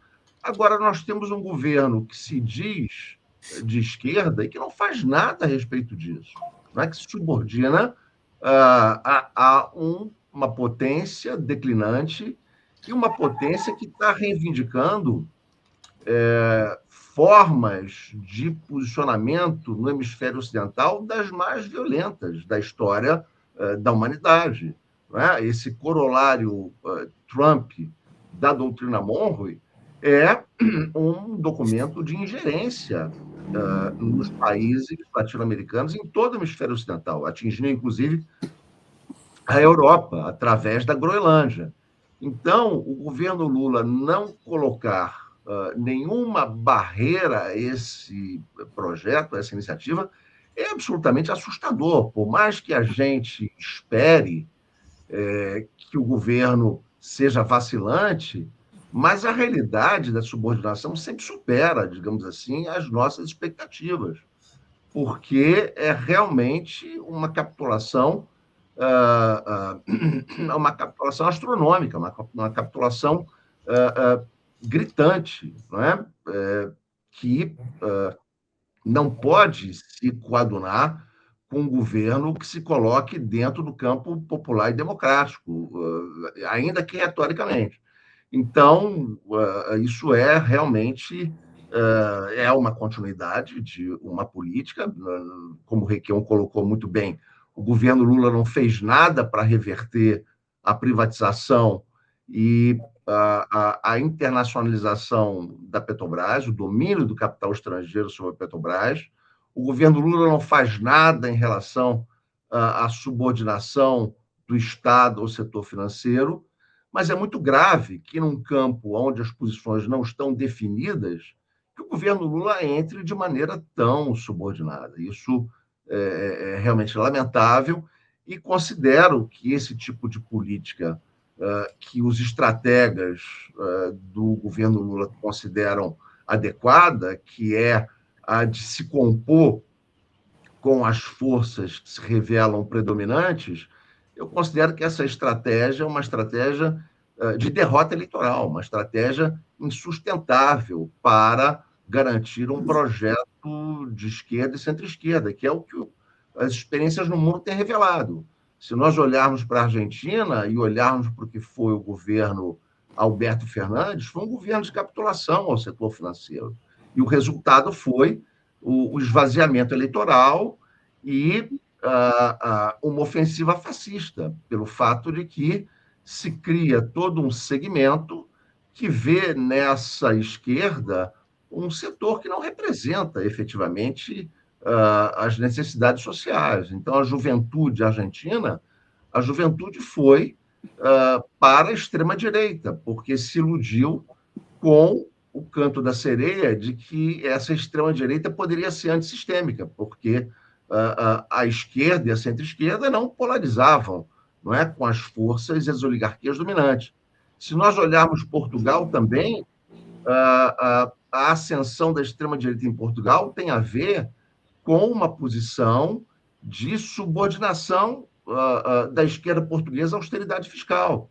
Agora, nós temos um governo que se diz de esquerda e que não faz nada a respeito disso, não é? Que se subordina a uma potência declinante e uma potência que está reivindicando formas de posicionamento no hemisfério ocidental das mais violentas da história da humanidade. Não é? Esse corolário Trump da doutrina Monroe é um documento de ingerência nos países latino-americanos, em todo o hemisfério ocidental, atingindo, inclusive, a Europa, através da Groenlândia. Então, o governo Lula não colocar nenhuma barreira a esse projeto, a essa iniciativa, é absolutamente assustador. Por mais que a gente espere que o governo seja vacilante, mas a realidade da subordinação sempre supera, digamos assim, as nossas expectativas, porque é realmente uma capitulação astronômica, uma capitulação gritante, não é? Que não pode se coadunar com um governo que se coloque dentro do campo popular e democrático, ainda que retoricamente. Então, isso é realmente uma continuidade de uma política, como o Requião colocou muito bem, o governo Lula não fez nada para reverter a privatização e a internacionalização da Petrobras, o domínio do capital estrangeiro sobre a Petrobras. O governo Lula não faz nada em relação à subordinação do Estado ao setor financeiro, mas é muito grave que, num campo onde as posições não estão definidas, que o governo Lula entre de maneira tão subordinada. Isso é realmente lamentável e considero que esse tipo de política que os estrategas do governo Lula consideram adequada, que é a de se compor com as forças que se revelam predominantes, eu considero que essa estratégia é uma estratégia de derrota eleitoral, uma estratégia insustentável para garantir um projeto de esquerda e centro-esquerda, que é o que as experiências no mundo têm revelado. Se nós olharmos para a Argentina e olharmos para o que foi o governo Alberto Fernandes, foi um governo de capitulação ao setor financeiro. E o resultado foi o esvaziamento eleitoral e uma ofensiva fascista, pelo fato de que se cria todo um segmento que vê nessa esquerda um setor que não representa efetivamente as necessidades sociais. Então, a juventude argentina, a juventude foi para a extrema-direita, porque se iludiu com o canto da sereia de que essa extrema-direita poderia ser antissistêmica, porque a esquerda e a centro-esquerda não polarizavam, não é, com as forças e as oligarquias dominantes. Se nós olharmos Portugal também, a ascensão da extrema-direita em Portugal tem a ver com uma posição de subordinação da esquerda portuguesa à austeridade fiscal.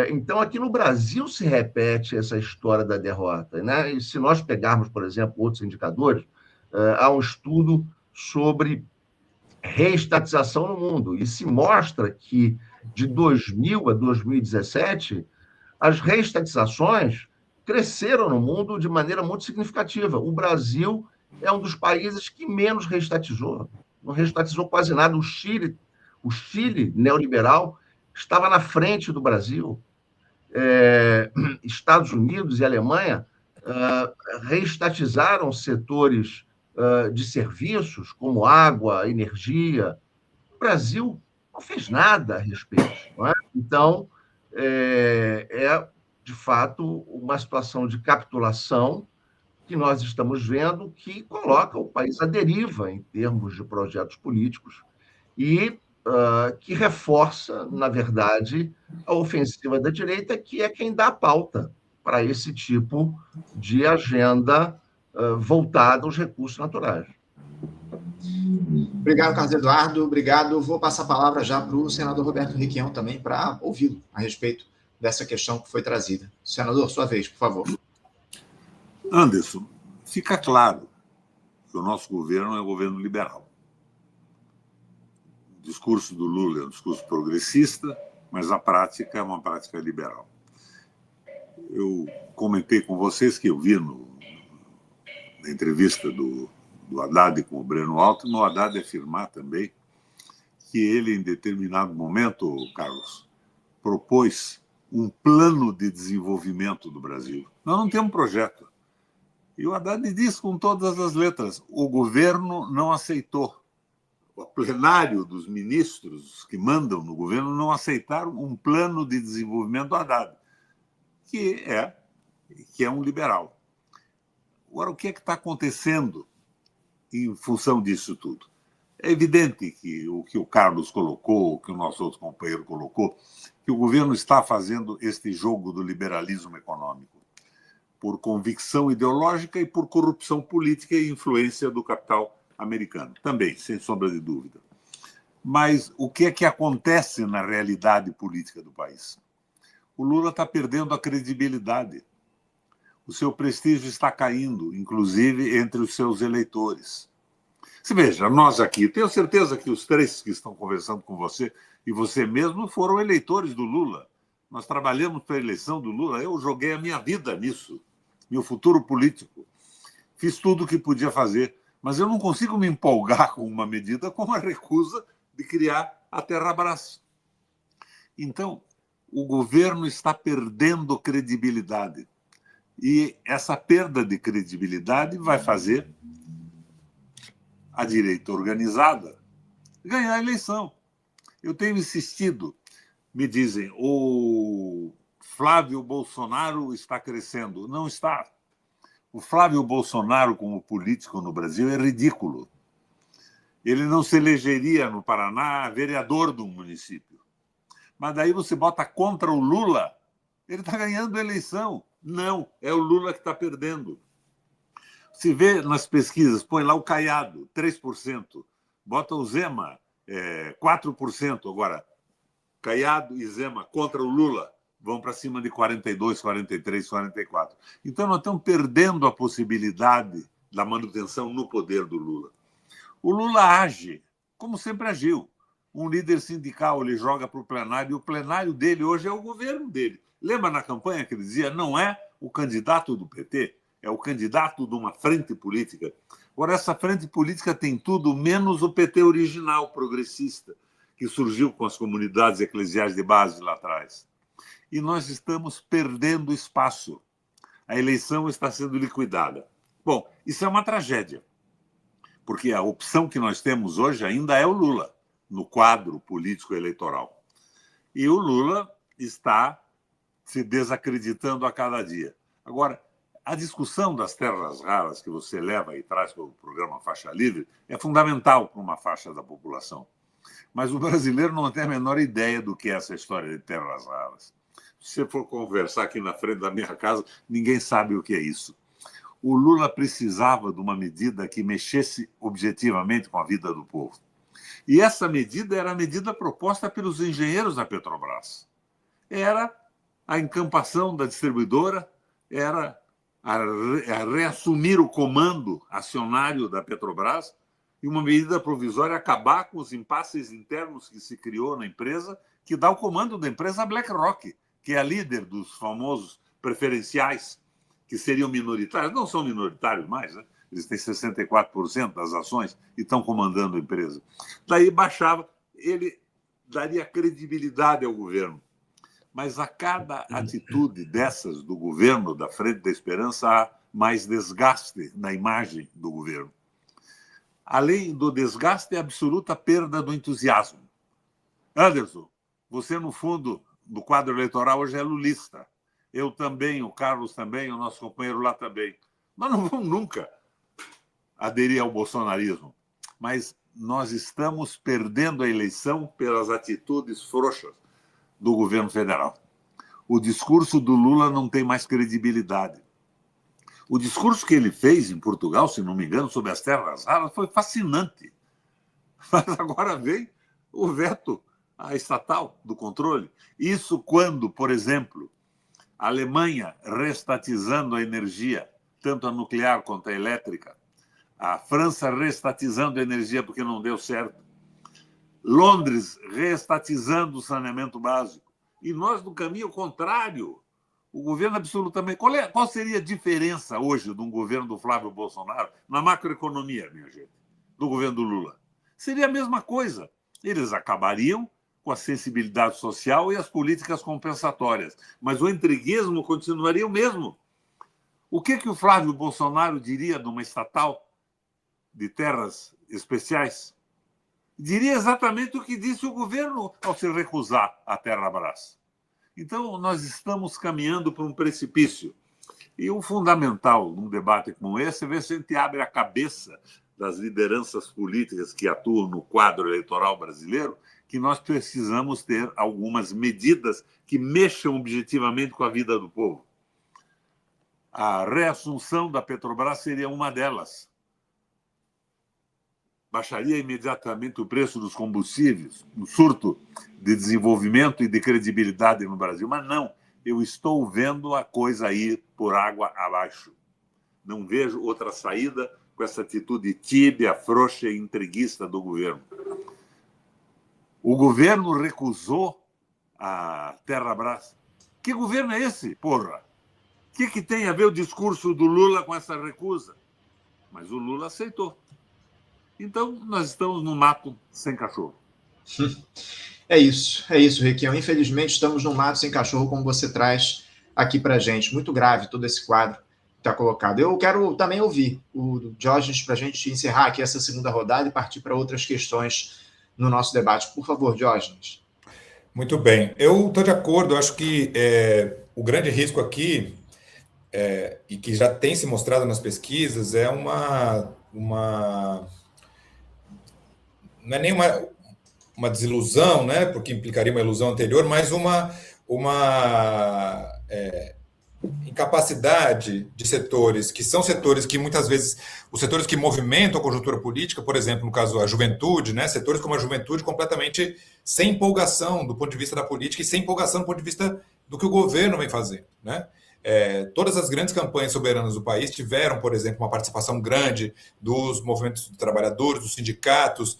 Então, aqui no Brasil se repete essa história da derrota, né? E se nós pegarmos, por exemplo, outros indicadores, há um estudo sobre reestatização no mundo, e se mostra que, de 2000 a 2017, as reestatizações cresceram no mundo de maneira muito significativa. O Brasil é um dos países que menos reestatizou, não reestatizou quase nada. O Chile neoliberal, estava na frente do Brasil. Estados Unidos e Alemanha reestatizaram setores de serviços, como água, energia. O Brasil não fez nada a respeito. Não é? Então, de fato, uma situação de capitulação que nós estamos vendo que coloca o país à deriva em termos de projetos políticos e que reforça, na verdade, a ofensiva da direita, que é quem dá a pauta para esse tipo de agenda voltada aos recursos naturais. Obrigado, Carlos Eduardo. Obrigado. Vou passar a palavra já para o senador Roberto Requião também, para ouvi-lo a respeito dessa questão que foi trazida. Senador, sua vez, por favor. Anderson, fica claro que o nosso governo é um governo liberal. O discurso do Lula é um discurso progressista, mas a prática é uma prática liberal. Eu comentei com vocês que eu vi no na entrevista do Haddad com o Breno Altman, o Haddad afirmar também que ele, em determinado momento, Carlos, propôs um plano de desenvolvimento do Brasil. Nós não temos projeto. E o Haddad diz com todas as letras, o governo não aceitou. O plenário dos ministros que mandam no governo não aceitaram um plano de desenvolvimento do Haddad, que é um liberal. Agora, o que é que está acontecendo em função disso tudo? É evidente que o que o Carlos colocou, o que o nosso outro companheiro colocou, que o governo está fazendo este jogo do liberalismo econômico, por convicção ideológica e por corrupção política e influência do capital americano. Também, sem sombra de dúvida. Mas o que é que acontece na realidade política do país? O Lula está perdendo a credibilidade. O seu prestígio está caindo, inclusive entre os seus eleitores. Se veja, nós aqui, tenho certeza que os três que estão conversando com você e você mesmo foram eleitores do Lula. Nós trabalhamos para a eleição do Lula, eu joguei a minha vida nisso, meu futuro político. Fiz tudo o que podia fazer, mas eu não consigo me empolgar com uma medida como a recusa de criar a Terrabras. Então, o governo está perdendo credibilidade. E essa perda de credibilidade vai fazer a direita organizada ganhar a eleição. Eu tenho insistido, me dizem, o Flávio Bolsonaro está crescendo. Não está. O Flávio Bolsonaro, como político no Brasil, é ridículo. Ele não se elegeria no Paraná vereador de um município. Mas daí você bota contra o Lula, ele está ganhando a eleição. Não, é o Lula que está perdendo. Se vê nas pesquisas, põe lá o Caiado, 3%, bota o Zema, 4%. Agora, Caiado e Zema contra o Lula vão para cima de 42%, 43%, 44%. Então, nós estamos perdendo a possibilidade da manutenção no poder do Lula. O Lula age como sempre agiu. Um líder sindical, ele joga para o plenário, e o plenário dele hoje é o governo dele. Lembra na campanha que ele dizia, não é o candidato do PT, é o candidato de uma frente política. Agora, essa frente política tem tudo menos o PT original, progressista, que surgiu com as comunidades eclesiais de base lá atrás. E nós estamos perdendo espaço. A eleição está sendo liquidada. Bom, isso é uma tragédia, porque a opção que nós temos hoje ainda é o Lula, no quadro político eleitoral. E o Lula está se desacreditando a cada dia. Agora, a discussão das terras raras que você leva e traz para o programa Faixa Livre é fundamental para uma faixa da população. Mas o brasileiro não tem a menor ideia do que é essa história de terras raras. Se você for conversar aqui na frente da minha casa, ninguém sabe o que é isso. O Lula precisava de uma medida que mexesse objetivamente com a vida do povo. E essa medida era a medida proposta pelos engenheiros da Petrobras. Era a encampação da distribuidora, era a reassumir o comando acionário da Petrobras e uma medida provisória acabar com os impasses internos que se criou na empresa, que dá o comando da empresa BlackRock, que é a líder dos famosos preferenciais, que seriam minoritários. Não são minoritários mais, né? Eles têm 64% das ações e estão comandando a empresa. Daí baixava, ele daria credibilidade ao governo. Mas a cada atitude dessas do governo, da Frente da Esperança, há mais desgaste na imagem do governo. Além do desgaste, é a absoluta perda do entusiasmo. Anderson, você, no fundo, do quadro eleitoral, hoje é lulista. Eu também, o Carlos também, o nosso companheiro lá também. Nós não vamos nunca aderir ao bolsonarismo. Mas nós estamos perdendo a eleição pelas atitudes frouxas do governo federal. O discurso do Lula não tem mais credibilidade. O discurso que ele fez em Portugal, se não me engano, sobre as terras raras, foi fascinante. Mas agora vem o veto à estatal do controle. Isso quando, por exemplo, a Alemanha reestatizando a energia, tanto a nuclear quanto a elétrica, a França reestatizando a energia porque não deu certo, Londres reestatizando o saneamento básico, e nós no caminho contrário. O governo absolutamente... Qual seria a diferença hoje de um governo do Flávio Bolsonaro na macroeconomia, minha gente, do governo do Lula? Seria a mesma coisa. Eles acabariam com a sensibilidade social e as políticas compensatórias. Mas o entreguismo continuaria o mesmo. O que o Flávio Bolsonaro diria de uma estatal de terras especiais? Diria exatamente o que disse o governo ao se recusar a Terrabras. Então, nós estamos caminhando para um precipício. E o fundamental num debate como esse é ver se a gente abre a cabeça das lideranças políticas que atuam no quadro eleitoral brasileiro, que nós precisamos ter algumas medidas que mexam objetivamente com a vida do povo. A reassunção da Petrobras seria uma delas. Baixaria imediatamente o preço dos combustíveis, um surto de desenvolvimento e de credibilidade no Brasil. Mas não, eu estou vendo a coisa ir por água abaixo. Não vejo outra saída com essa atitude tíbia, frouxa e entreguista do governo. O governo recusou a Terrabras. Que governo é esse, porra? O que tem a ver o discurso do Lula com essa recusa? Mas o Lula aceitou. Então, nós estamos no mato sem cachorro. É isso, Requião. Infelizmente, estamos no mato sem cachorro, como você traz aqui para a gente. Muito grave todo esse quadro que está colocado. Eu quero também ouvir o Diógenes para a gente encerrar aqui essa segunda rodada e partir para outras questões no nosso debate. Por favor, Diógenes. Muito bem. Eu estou de acordo. Eu acho que o grande risco aqui, e que já tem se mostrado nas pesquisas, é uma não é nem uma desilusão, né, porque implicaria uma ilusão anterior, mas uma incapacidade de setores, que são setores que muitas vezes, os setores que movimentam a conjuntura política, por exemplo, no caso a juventude, né, setores como a juventude completamente sem empolgação do ponto de vista da política e sem empolgação do ponto de vista do que o governo vem fazendo, né? Todas as grandes campanhas soberanas do país tiveram, por exemplo, uma participação grande dos movimentos de trabalhadores, dos sindicatos,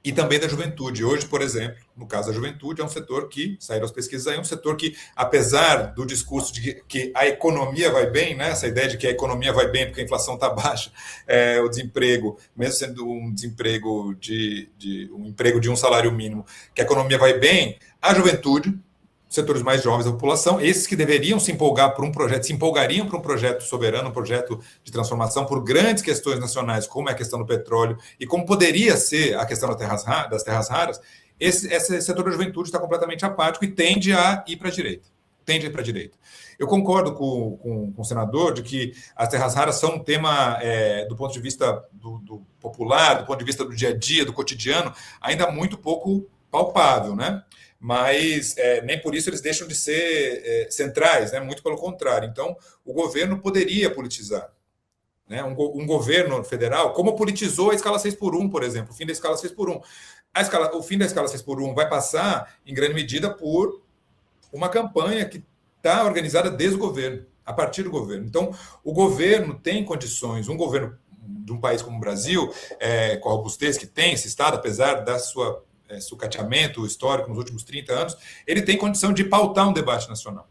e também da juventude. Hoje, por exemplo, no caso da juventude, é um setor que, saíram as pesquisas aí, é um setor que, apesar do discurso de que a economia vai bem, né, essa ideia de que a economia vai bem porque a inflação está baixa, o desemprego, mesmo sendo um desemprego um emprego de um salário mínimo, que a economia vai bem, a juventude, setores mais jovens da população, esses que deveriam se empolgar por um projeto, se empolgariam por um projeto soberano, um projeto de transformação por grandes questões nacionais, como é a questão do petróleo e como poderia ser a questão das terras raras, esse setor da juventude está completamente apático e tende a ir para a direita. Eu concordo com o senador de que as terras raras são um tema, do ponto de vista do popular, do ponto de vista do dia a dia, do cotidiano, ainda muito pouco palpável, né? Mas nem por isso eles deixam de ser centrais, né? Muito pelo contrário. Então, o governo poderia politizar, né? Um governo federal, como politizou a escala 6x1, por exemplo, o fim da escala 6x1. O fim da escala 6x1 vai passar, em grande medida, por uma campanha que está organizada desde o governo, a partir do governo. Então, o governo tem condições, um governo de um país como o Brasil, com a robustez que tem esse Estado, apesar da sua sucateamento histórico nos últimos 30 anos, ele tem condição de pautar um debate nacional.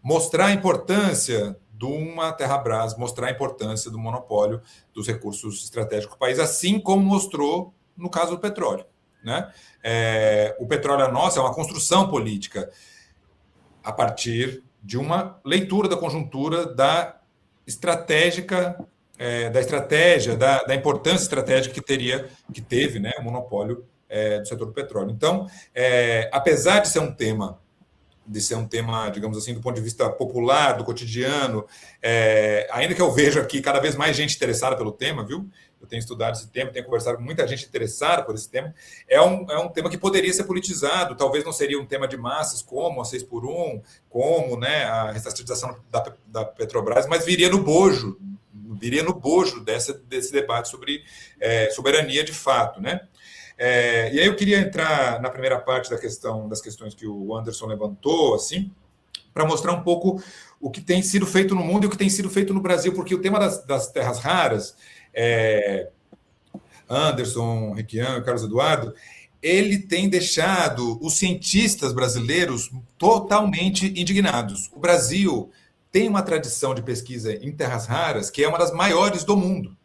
Mostrar a importância de uma Terrabras, mostrar a importância do monopólio dos recursos estratégicos do país, assim como mostrou no caso do petróleo, né? O petróleo nosso é uma construção política a partir de uma leitura da conjuntura da estratégia, da importância estratégica que teve, né, o monopólio do setor do petróleo. Então, apesar de ser um tema, digamos assim, do ponto de vista popular, do cotidiano, ainda que eu vejo aqui cada vez mais gente interessada pelo tema, viu? Eu tenho estudado esse tema, tenho conversado com muita gente interessada por esse tema. É um tema que poderia ser politizado, talvez não seria um tema de massas como a 6x1, como, né, a restatização da Petrobras, mas viria no bojo desse debate sobre soberania de fato, né? E aí eu queria entrar na primeira parte das questões que o Anderson levantou, assim, para mostrar um pouco o que tem sido feito no mundo e o que tem sido feito no Brasil, porque o tema das terras raras, Anderson, Requião e Carlos Eduardo, ele tem deixado os cientistas brasileiros totalmente indignados. O Brasil tem uma tradição de pesquisa em terras raras que é uma das maiores do mundo.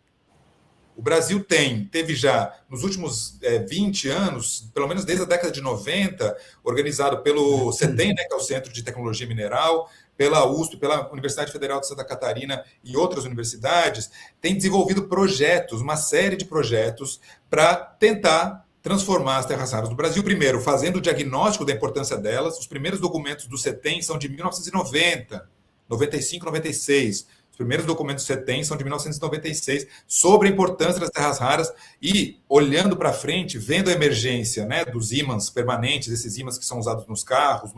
O Brasil teve já, nos últimos 20 anos, pelo menos desde a década de 90, organizado pelo CETEM, né, que é o Centro de Tecnologia Mineral, pela USP, pela Universidade Federal de Santa Catarina e outras universidades, tem desenvolvido projetos, uma série de projetos, para tentar transformar as terras raras do Brasil. Primeiro, fazendo o diagnóstico da importância delas. Os primeiros documentos do CETEM são de 1990, 95, 96. Os primeiros documentos do CETEM são de 1996, sobre a importância das terras raras e, olhando para frente, vendo a emergência, né, dos ímãs permanentes, esses ímãs que são usados nos carros,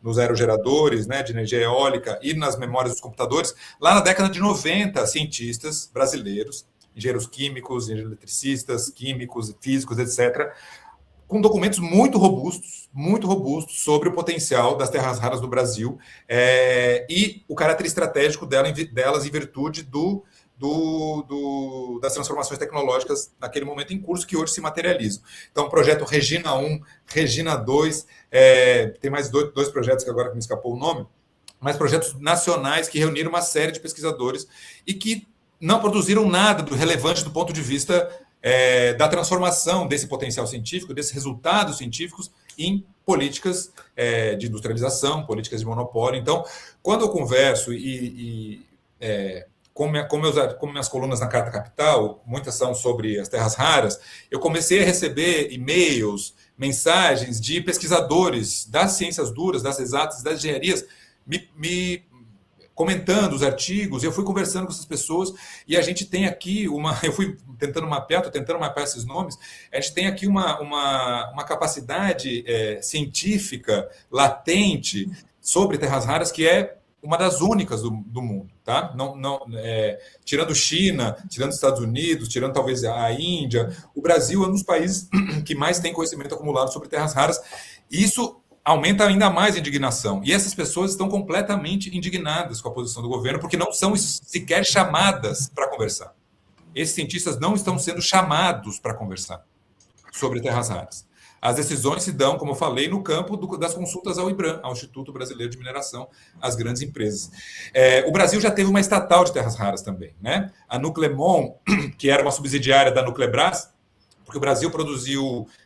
nos aerogeradores, né, de energia eólica e nas memórias dos computadores. Lá na década de 90, cientistas brasileiros, engenheiros químicos, eletricistas, químicos, físicos, etc., com documentos muito robustos sobre o potencial das terras raras do Brasil e o caráter estratégico delas em virtude das transformações tecnológicas naquele momento em curso, que hoje se materializam. Então, o projeto Regina 1, Regina 2, tem mais dois projetos que agora me escapou o nome, mas projetos nacionais que reuniram uma série de pesquisadores e que não produziram nada relevante do ponto de vista da transformação desse potencial científico, desses resultados científicos em políticas de industrialização, políticas de monopólio. Então, quando eu converso com minhas colunas na Carta Capital, muitas são sobre as terras raras, eu comecei a receber e-mails, mensagens de pesquisadores das ciências duras, das exatas, das engenharias, me comentando os artigos, eu fui conversando com essas pessoas, e a gente tem aqui eu fui tentando mapear esses nomes, a gente tem aqui uma capacidade científica latente sobre terras raras que é uma das únicas do mundo, tá? Tirando China, tirando Estados Unidos, tirando talvez a Índia, o Brasil é um dos países que mais tem conhecimento acumulado sobre terras raras. Isso aumenta ainda mais a indignação. E essas pessoas estão completamente indignadas com a posição do governo, porque não são sequer chamadas para conversar. Esses cientistas não estão sendo chamados para conversar sobre terras raras. As decisões se dão, como eu falei, no campo das consultas ao IBRAM, ao Instituto Brasileiro de Mineração, às grandes empresas. O Brasil já teve uma estatal de terras raras também, né? A Nuclemon, que era uma subsidiária da Nuclebras, porque o Brasil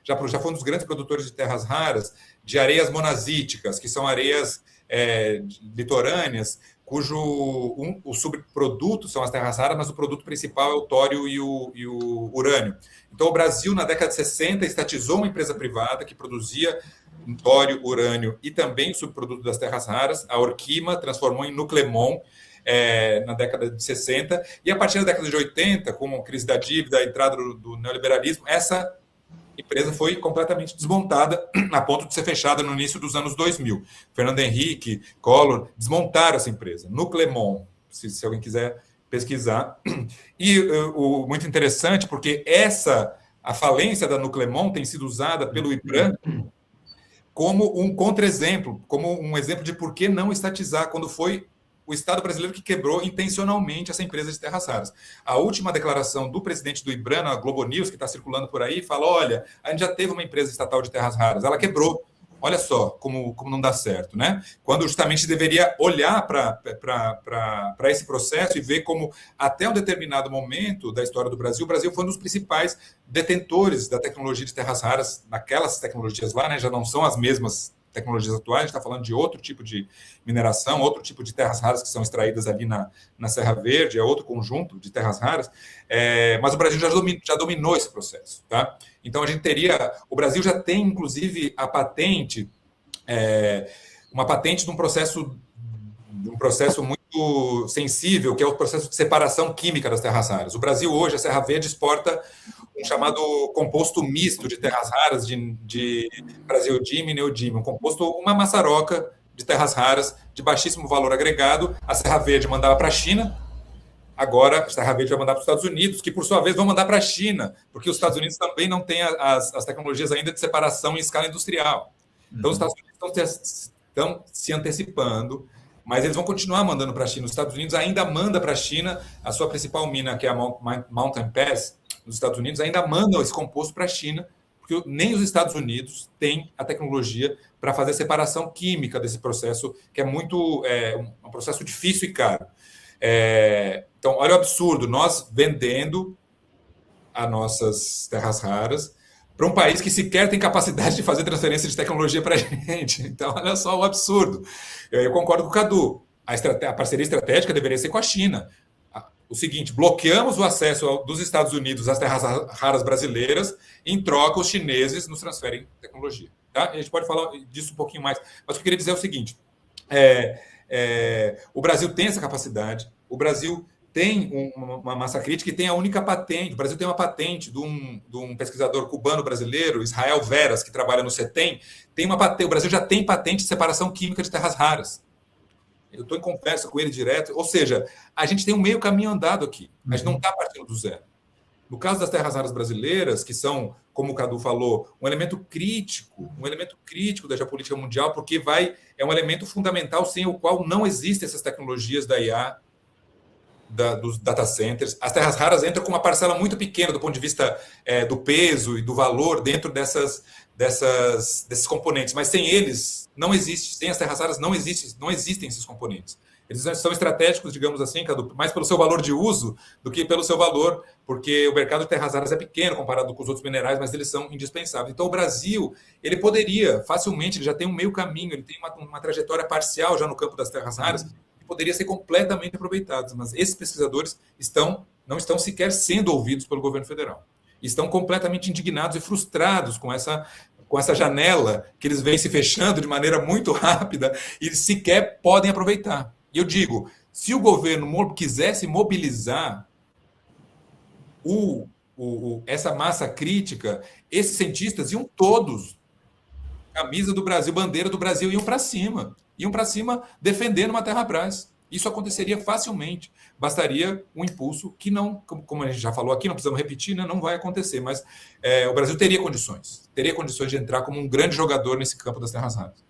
já foi um dos grandes produtores de terras raras, de areias monazíticas, que são areias litorâneas, cujo o subproduto são as terras raras, mas o produto principal é o tório e o urânio. Então, o Brasil, na década de 60, estatizou uma empresa privada que produzia tório, urânio e também o subproduto das terras raras. A Orquima transformou em Nuclemon na década de 60, e a partir da década de 80, com a crise da dívida, a entrada do neoliberalismo, essa empresa foi completamente desmontada a ponto de ser fechada no início dos anos 2000. Fernando Henrique, Collor, desmontaram essa empresa. Nuclemon, se alguém quiser pesquisar. E muito interessante, porque a falência da Nuclemon tem sido usada pelo IBRAM como um contra-exemplo, como um exemplo de por que não estatizar, quando foi o Estado brasileiro que quebrou intencionalmente essa empresa de terras raras. A última declaração do presidente do IBRAM, na Globo News, que está circulando por aí, fala: olha, a gente já teve uma empresa estatal de terras raras, ela quebrou. Olha só como não dá certo, né? Quando justamente deveria olhar para esse processo e ver como, até um determinado momento da história do Brasil, o Brasil foi um dos principais detentores da tecnologia de terras raras, naquelas tecnologias lá, né? Já não são as mesmas tecnologias atuais, a gente está falando de outro tipo de mineração, outro tipo de terras raras que são extraídas ali na Serra Verde, é outro conjunto de terras raras, mas o Brasil já dominou esse processo, tá? Então, o Brasil já tem, inclusive, a patente, uma patente de um processo muito sensível, que é o processo de separação química das terras raras. O Brasil hoje, a Serra Verde, exporta um chamado composto misto de terras raras, de praseodymium e neodymium, uma maçaroca de terras raras de baixíssimo valor agregado. A Serra Verde mandava para a China, agora a Serra Verde vai mandar para os Estados Unidos, que por sua vez vão mandar para a China, porque os Estados Unidos também não têm as tecnologias ainda de separação em escala industrial. Então, os Estados Unidos estão se antecipando, mas eles vão continuar mandando para a China. Os Estados Unidos ainda manda para a China a sua principal mina, que é a Mountain Pass, nos Estados Unidos, ainda mandam esse composto para a China, porque nem os Estados Unidos têm a tecnologia para fazer a separação química desse processo, que é um processo difícil e caro. Então, olha o absurdo, nós vendendo as nossas terras raras para um país que sequer tem capacidade de fazer transferência de tecnologia para a gente. Então, olha só o absurdo. Eu concordo com o Cadu. A parceria estratégica deveria ser com a China. O seguinte, bloqueamos o acesso dos Estados Unidos às terras raras brasileiras, em troca os chineses nos transferem tecnologia. Tá? A gente pode falar disso um pouquinho mais. Mas o que eu queria dizer é o seguinte, o Brasil tem essa capacidade, o Brasil tem uma massa crítica e tem a única patente. O Brasil tem uma patente de um pesquisador cubano-brasileiro, Israel Veras, que trabalha no CETEM. O Brasil já tem patente de separação química de terras raras. Eu estou em conversa com ele direto. Ou seja, a gente tem um meio caminho andado aqui. A gente não está partindo do zero. No caso das terras raras brasileiras, que são, como o Cadu falou, um elemento crítico da geopolítica mundial, porque é um elemento fundamental sem o qual não existem essas tecnologias da IA, dos data centers. As terras raras entram com uma parcela muito pequena do ponto de vista do peso e do valor dentro desses componentes, mas sem eles não existe, sem as terras raras não existem esses componentes. Eles são estratégicos, digamos assim, Cadu, mais pelo seu valor de uso do que pelo seu valor, porque o mercado de terras raras é pequeno comparado com os outros minerais, mas eles são indispensáveis. Então o Brasil, ele poderia facilmente, ele já tem um meio caminho, ele tem uma trajetória parcial já no campo das terras raras, que poderia ser completamente aproveitados, mas esses pesquisadores não estão sequer sendo ouvidos pelo governo federal. Estão completamente indignados e frustrados com essa janela que eles vêm se fechando de maneira muito rápida e sequer podem aproveitar. E eu digo, se o governo quisesse mobilizar essa massa crítica, esses cientistas iam todos, camisa do Brasil, bandeira do Brasil, iam para cima defendendo uma terra atrás. Isso aconteceria facilmente. Bastaria um impulso que não, como a gente já falou aqui, não precisamos repetir, né? Não vai acontecer, mas o Brasil teria condições de entrar como um grande jogador nesse campo das terras raras.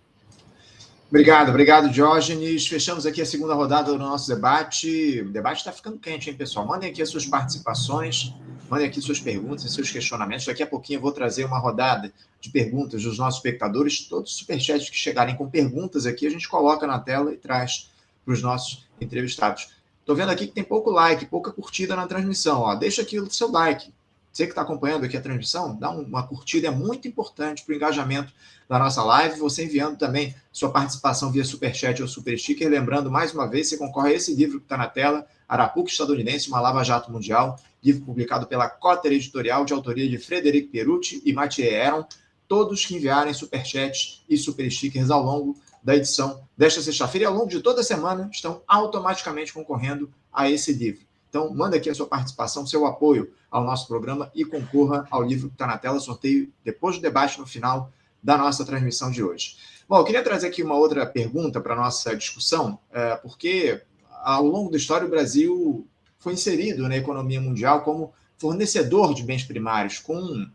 Obrigado, Diógenes. Fechamos aqui a segunda rodada do nosso debate. O debate está ficando quente, hein, pessoal? Mandem aqui as suas participações, mandem aqui suas perguntas e seus questionamentos. Daqui a pouquinho eu vou trazer uma rodada de perguntas dos nossos espectadores. Todos os superchats que chegarem com perguntas aqui, a gente coloca na tela e traz para os nossos entrevistados. Estou vendo aqui que tem pouco like, pouca curtida na transmissão. Ó. Deixa aqui o seu like. Você que está acompanhando aqui a transmissão, dá uma curtida, é muito importante para o engajamento da nossa live. Você enviando também sua participação via Superchat ou Super Sticker. Lembrando, mais uma vez, você concorre a esse livro que está na tela, Arapuca Estadunidense, uma Lava Jato Mundial, livro publicado pela Cotter Editorial, de autoria de Frederic Perucci e Mathieu Heron. Todos que enviarem Superchats e Super Stickers ao longo da edição desta sexta-feira e ao longo de toda a semana estão automaticamente concorrendo a esse livro. Então, manda aqui a sua participação, seu apoio ao nosso programa e concorra ao livro que está na tela, sorteio depois do debate no final da nossa transmissão de hoje. Bom, eu queria trazer aqui uma outra pergunta para a nossa discussão, porque ao longo da história o Brasil foi inserido na economia mundial como fornecedor de bens primários, com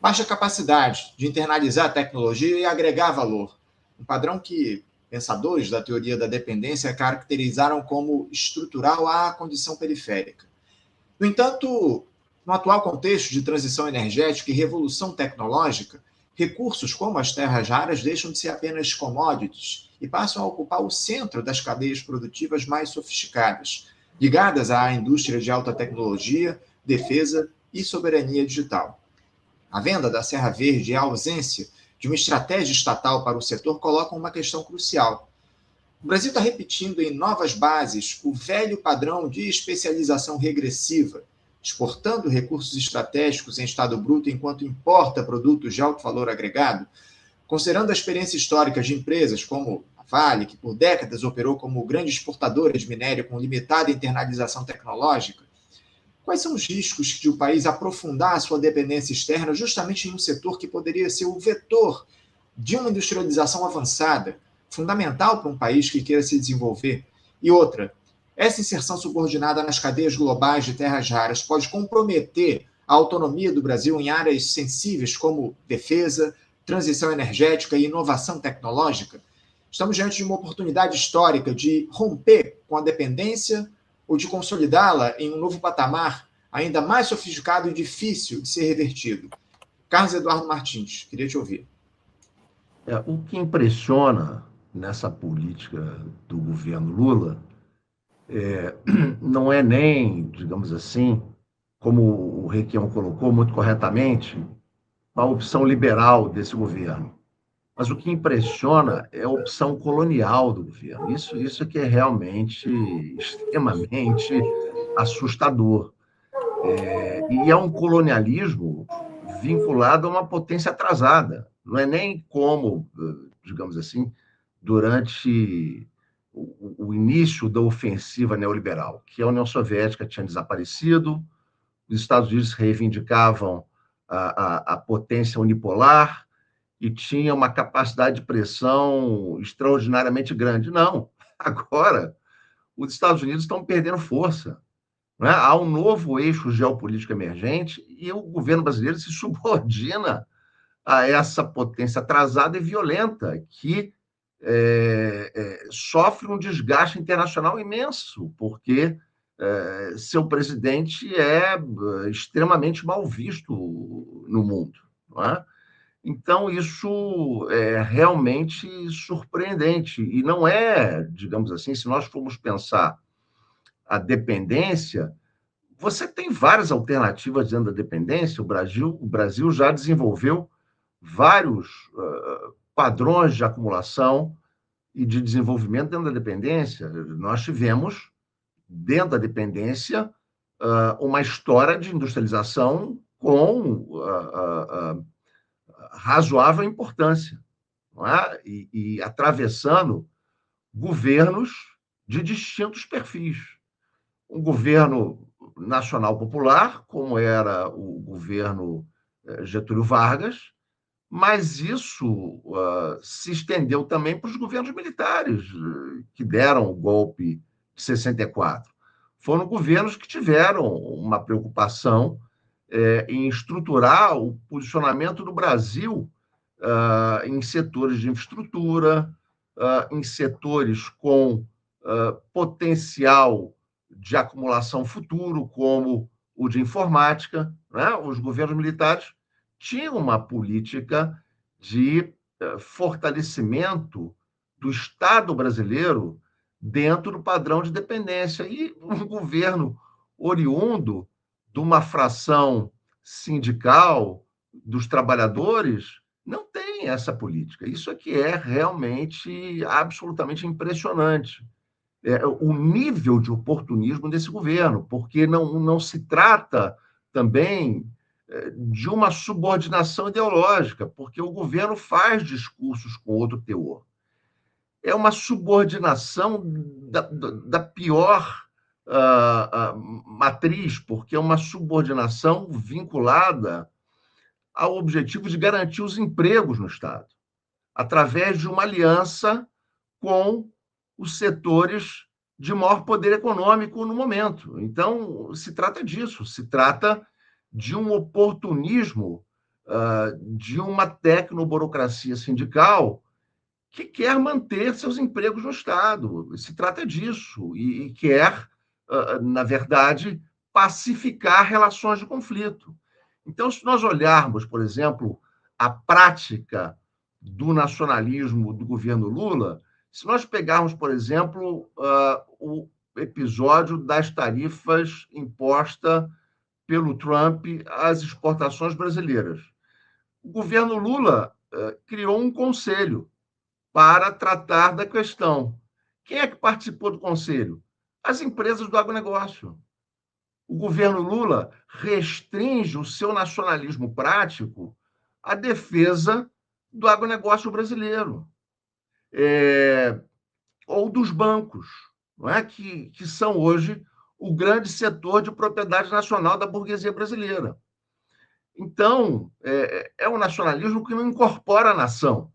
baixa capacidade de internalizar a tecnologia e agregar valor. Um padrão que pensadores da teoria da dependência caracterizaram como estrutural à condição periférica. No entanto, no atual contexto de transição energética e revolução tecnológica, recursos como as terras raras deixam de ser apenas commodities e passam a ocupar o centro das cadeias produtivas mais sofisticadas, ligadas à indústria de alta tecnologia, defesa e soberania digital. A venda da Serra Verde e a ausência de uma estratégia estatal para o setor colocam uma questão crucial. O Brasil está repetindo em novas bases o velho padrão de especialização regressiva, exportando recursos estratégicos em estado bruto enquanto importa produtos de alto valor agregado, considerando a experiência histórica de empresas como a Vale, que por décadas operou como grande exportadora de minério com limitada internalização tecnológica. Quais são os riscos de o país aprofundar a sua dependência externa justamente em um setor que poderia ser o vetor de uma industrialização avançada, fundamental para um país que queira se desenvolver? E outra, essa inserção subordinada nas cadeias globais de terras raras pode comprometer a autonomia do Brasil em áreas sensíveis como defesa, transição energética e inovação tecnológica? Estamos diante de uma oportunidade histórica de romper com a dependência ou de consolidá-la em um novo patamar ainda mais sofisticado e difícil de ser revertido. Carlos Eduardo Martins, queria te ouvir. O que impressiona nessa política do governo Lula não é nem, digamos assim, como o Requião colocou muito corretamente, a opção liberal desse governo. Mas o que impressiona é a opção colonial do governo. Isso que é realmente extremamente assustador. E é um colonialismo vinculado a uma potência atrasada. Não é nem como, digamos assim, durante o início da ofensiva neoliberal, que a União Soviética tinha desaparecido, os Estados Unidos reivindicavam a potência unipolar e tinha uma capacidade de pressão extraordinariamente grande. Não, agora os Estados Unidos estão perdendo força. Né? Há um novo eixo geopolítico emergente e o governo brasileiro se subordina a essa potência atrasada e violenta que sofre um desgaste internacional imenso, porque seu presidente é extremamente mal visto no mundo. Não é? Então, isso é realmente surpreendente. E não é, digamos assim, se nós formos pensar a dependência, você tem várias alternativas dentro da dependência. O Brasil já desenvolveu vários padrões de acumulação e de desenvolvimento dentro da dependência. Nós tivemos, dentro da dependência, uma história de industrialização com razoável importância, não é? E atravessando governos de distintos perfis. Um governo nacional popular, como era o governo Getúlio Vargas, mas isso se estendeu também para os governos militares que deram o golpe de 64. Foram governos que tiveram uma preocupação em estruturar o posicionamento do Brasil em setores de infraestrutura, em setores com potencial de acumulação futuro, como o de informática. Né? Os governos militares tinham uma política de fortalecimento do Estado brasileiro dentro do padrão de dependência. E um governo oriundo de uma fração sindical dos trabalhadores não tem essa política. Isso aqui é realmente absolutamente impressionante. O nível de oportunismo desse governo, porque não se trata também de uma subordinação ideológica, porque o governo faz discursos com outro teor. É uma subordinação da pior matriz, porque é uma subordinação vinculada ao objetivo de garantir os empregos no Estado, através de uma aliança com os setores de maior poder econômico no momento. Então, se trata disso, se trata de um oportunismo, de uma tecnoburocracia sindical que quer manter seus empregos no Estado. Se trata disso, e quer, na verdade, pacificar relações de conflito. Então, se nós olharmos, por exemplo, a prática do nacionalismo do governo Lula, se nós pegarmos, por exemplo, o episódio das tarifas impostas pelo Trump às exportações brasileiras, o governo Lula criou um conselho para tratar da questão. Quem é que participou do conselho? As empresas do agronegócio. O governo Lula restringe o seu nacionalismo prático à defesa do agronegócio brasileiro, ou dos bancos, não é? que são hoje o grande setor de propriedade nacional da burguesia brasileira. Então, é um nacionalismo que não incorpora a nação,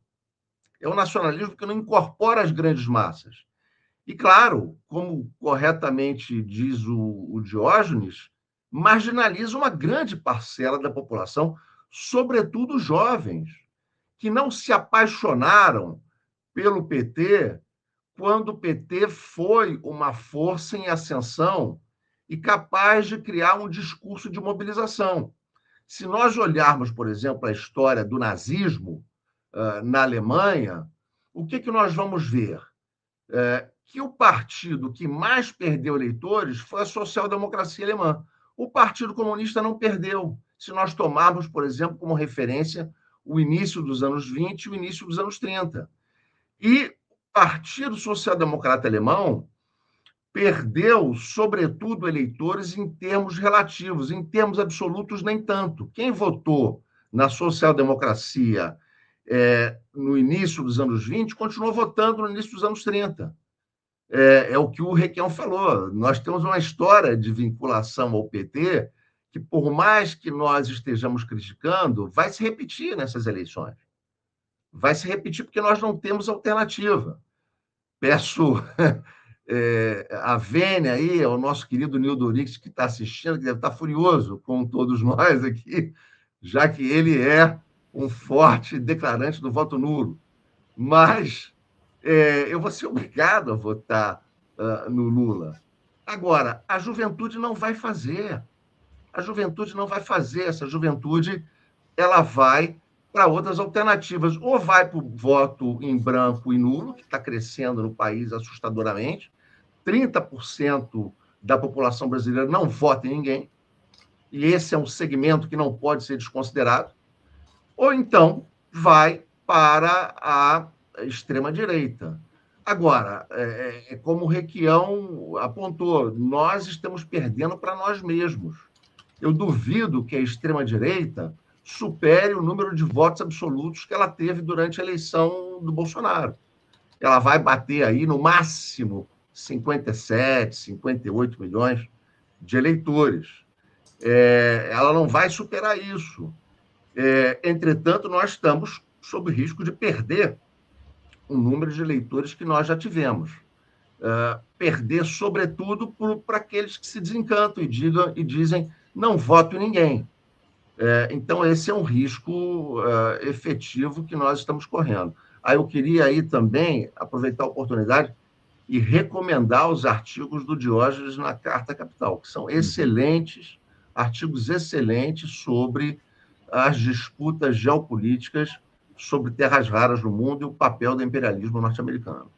é um nacionalismo que não incorpora as grandes massas. E, claro, como corretamente diz o Diógenes, marginaliza uma grande parcela da população, sobretudo os jovens, que não se apaixonaram pelo PT quando o PT foi uma força em ascensão e capaz de criar um discurso de mobilização. Se nós olharmos, por exemplo, a história do nazismo na Alemanha, o que nós vamos ver? Que o partido que mais perdeu eleitores foi a social-democracia alemã. O Partido Comunista não perdeu. Se nós tomarmos, por exemplo, como referência o início dos anos 20 e o início dos anos 30. E o Partido Social-Democrata Alemão perdeu, sobretudo, eleitores em termos relativos, em termos absolutos, nem tanto. Quem votou na social-democracia no início dos anos 20 continuou votando no início dos anos 30. É o que o Requião falou. Nós temos uma história de vinculação ao PT que, por mais que nós estejamos criticando, vai se repetir nessas eleições. Vai se repetir porque nós não temos alternativa. Peço a vênia aí ao nosso querido Nildo Urix, que está assistindo, que deve estar furioso com todos nós aqui, já que ele é um forte declarante do voto nulo. Mas eu vou ser obrigado a votar no Lula. Agora, a juventude não vai fazer. A juventude não vai fazer. Essa juventude ela vai para outras alternativas. Ou vai para o voto em branco e nulo, que está crescendo no país assustadoramente. 30% da população brasileira não vota em ninguém. E esse é um segmento que não pode ser desconsiderado. Ou então vai para a extrema-direita. Agora, como o Requião apontou, nós estamos perdendo para nós mesmos. Eu duvido que a extrema-direita supere o número de votos absolutos que ela teve durante a eleição do Bolsonaro. Ela vai bater aí, no máximo, 57, 58 milhões de eleitores. Ela não vai superar isso. Entretanto, nós estamos sob risco de perder o número de eleitores que nós já tivemos. Perder, sobretudo, para aqueles que se desencantam e dizem não voto em ninguém. Então, esse é um risco efetivo que nós estamos correndo. Aí eu queria aí também aproveitar a oportunidade e recomendar os artigos do Diógenes na Carta Capital, que são excelentes, artigos excelentes sobre as disputas geopolíticas sobre terras raras no mundo e o papel do imperialismo norte-americano.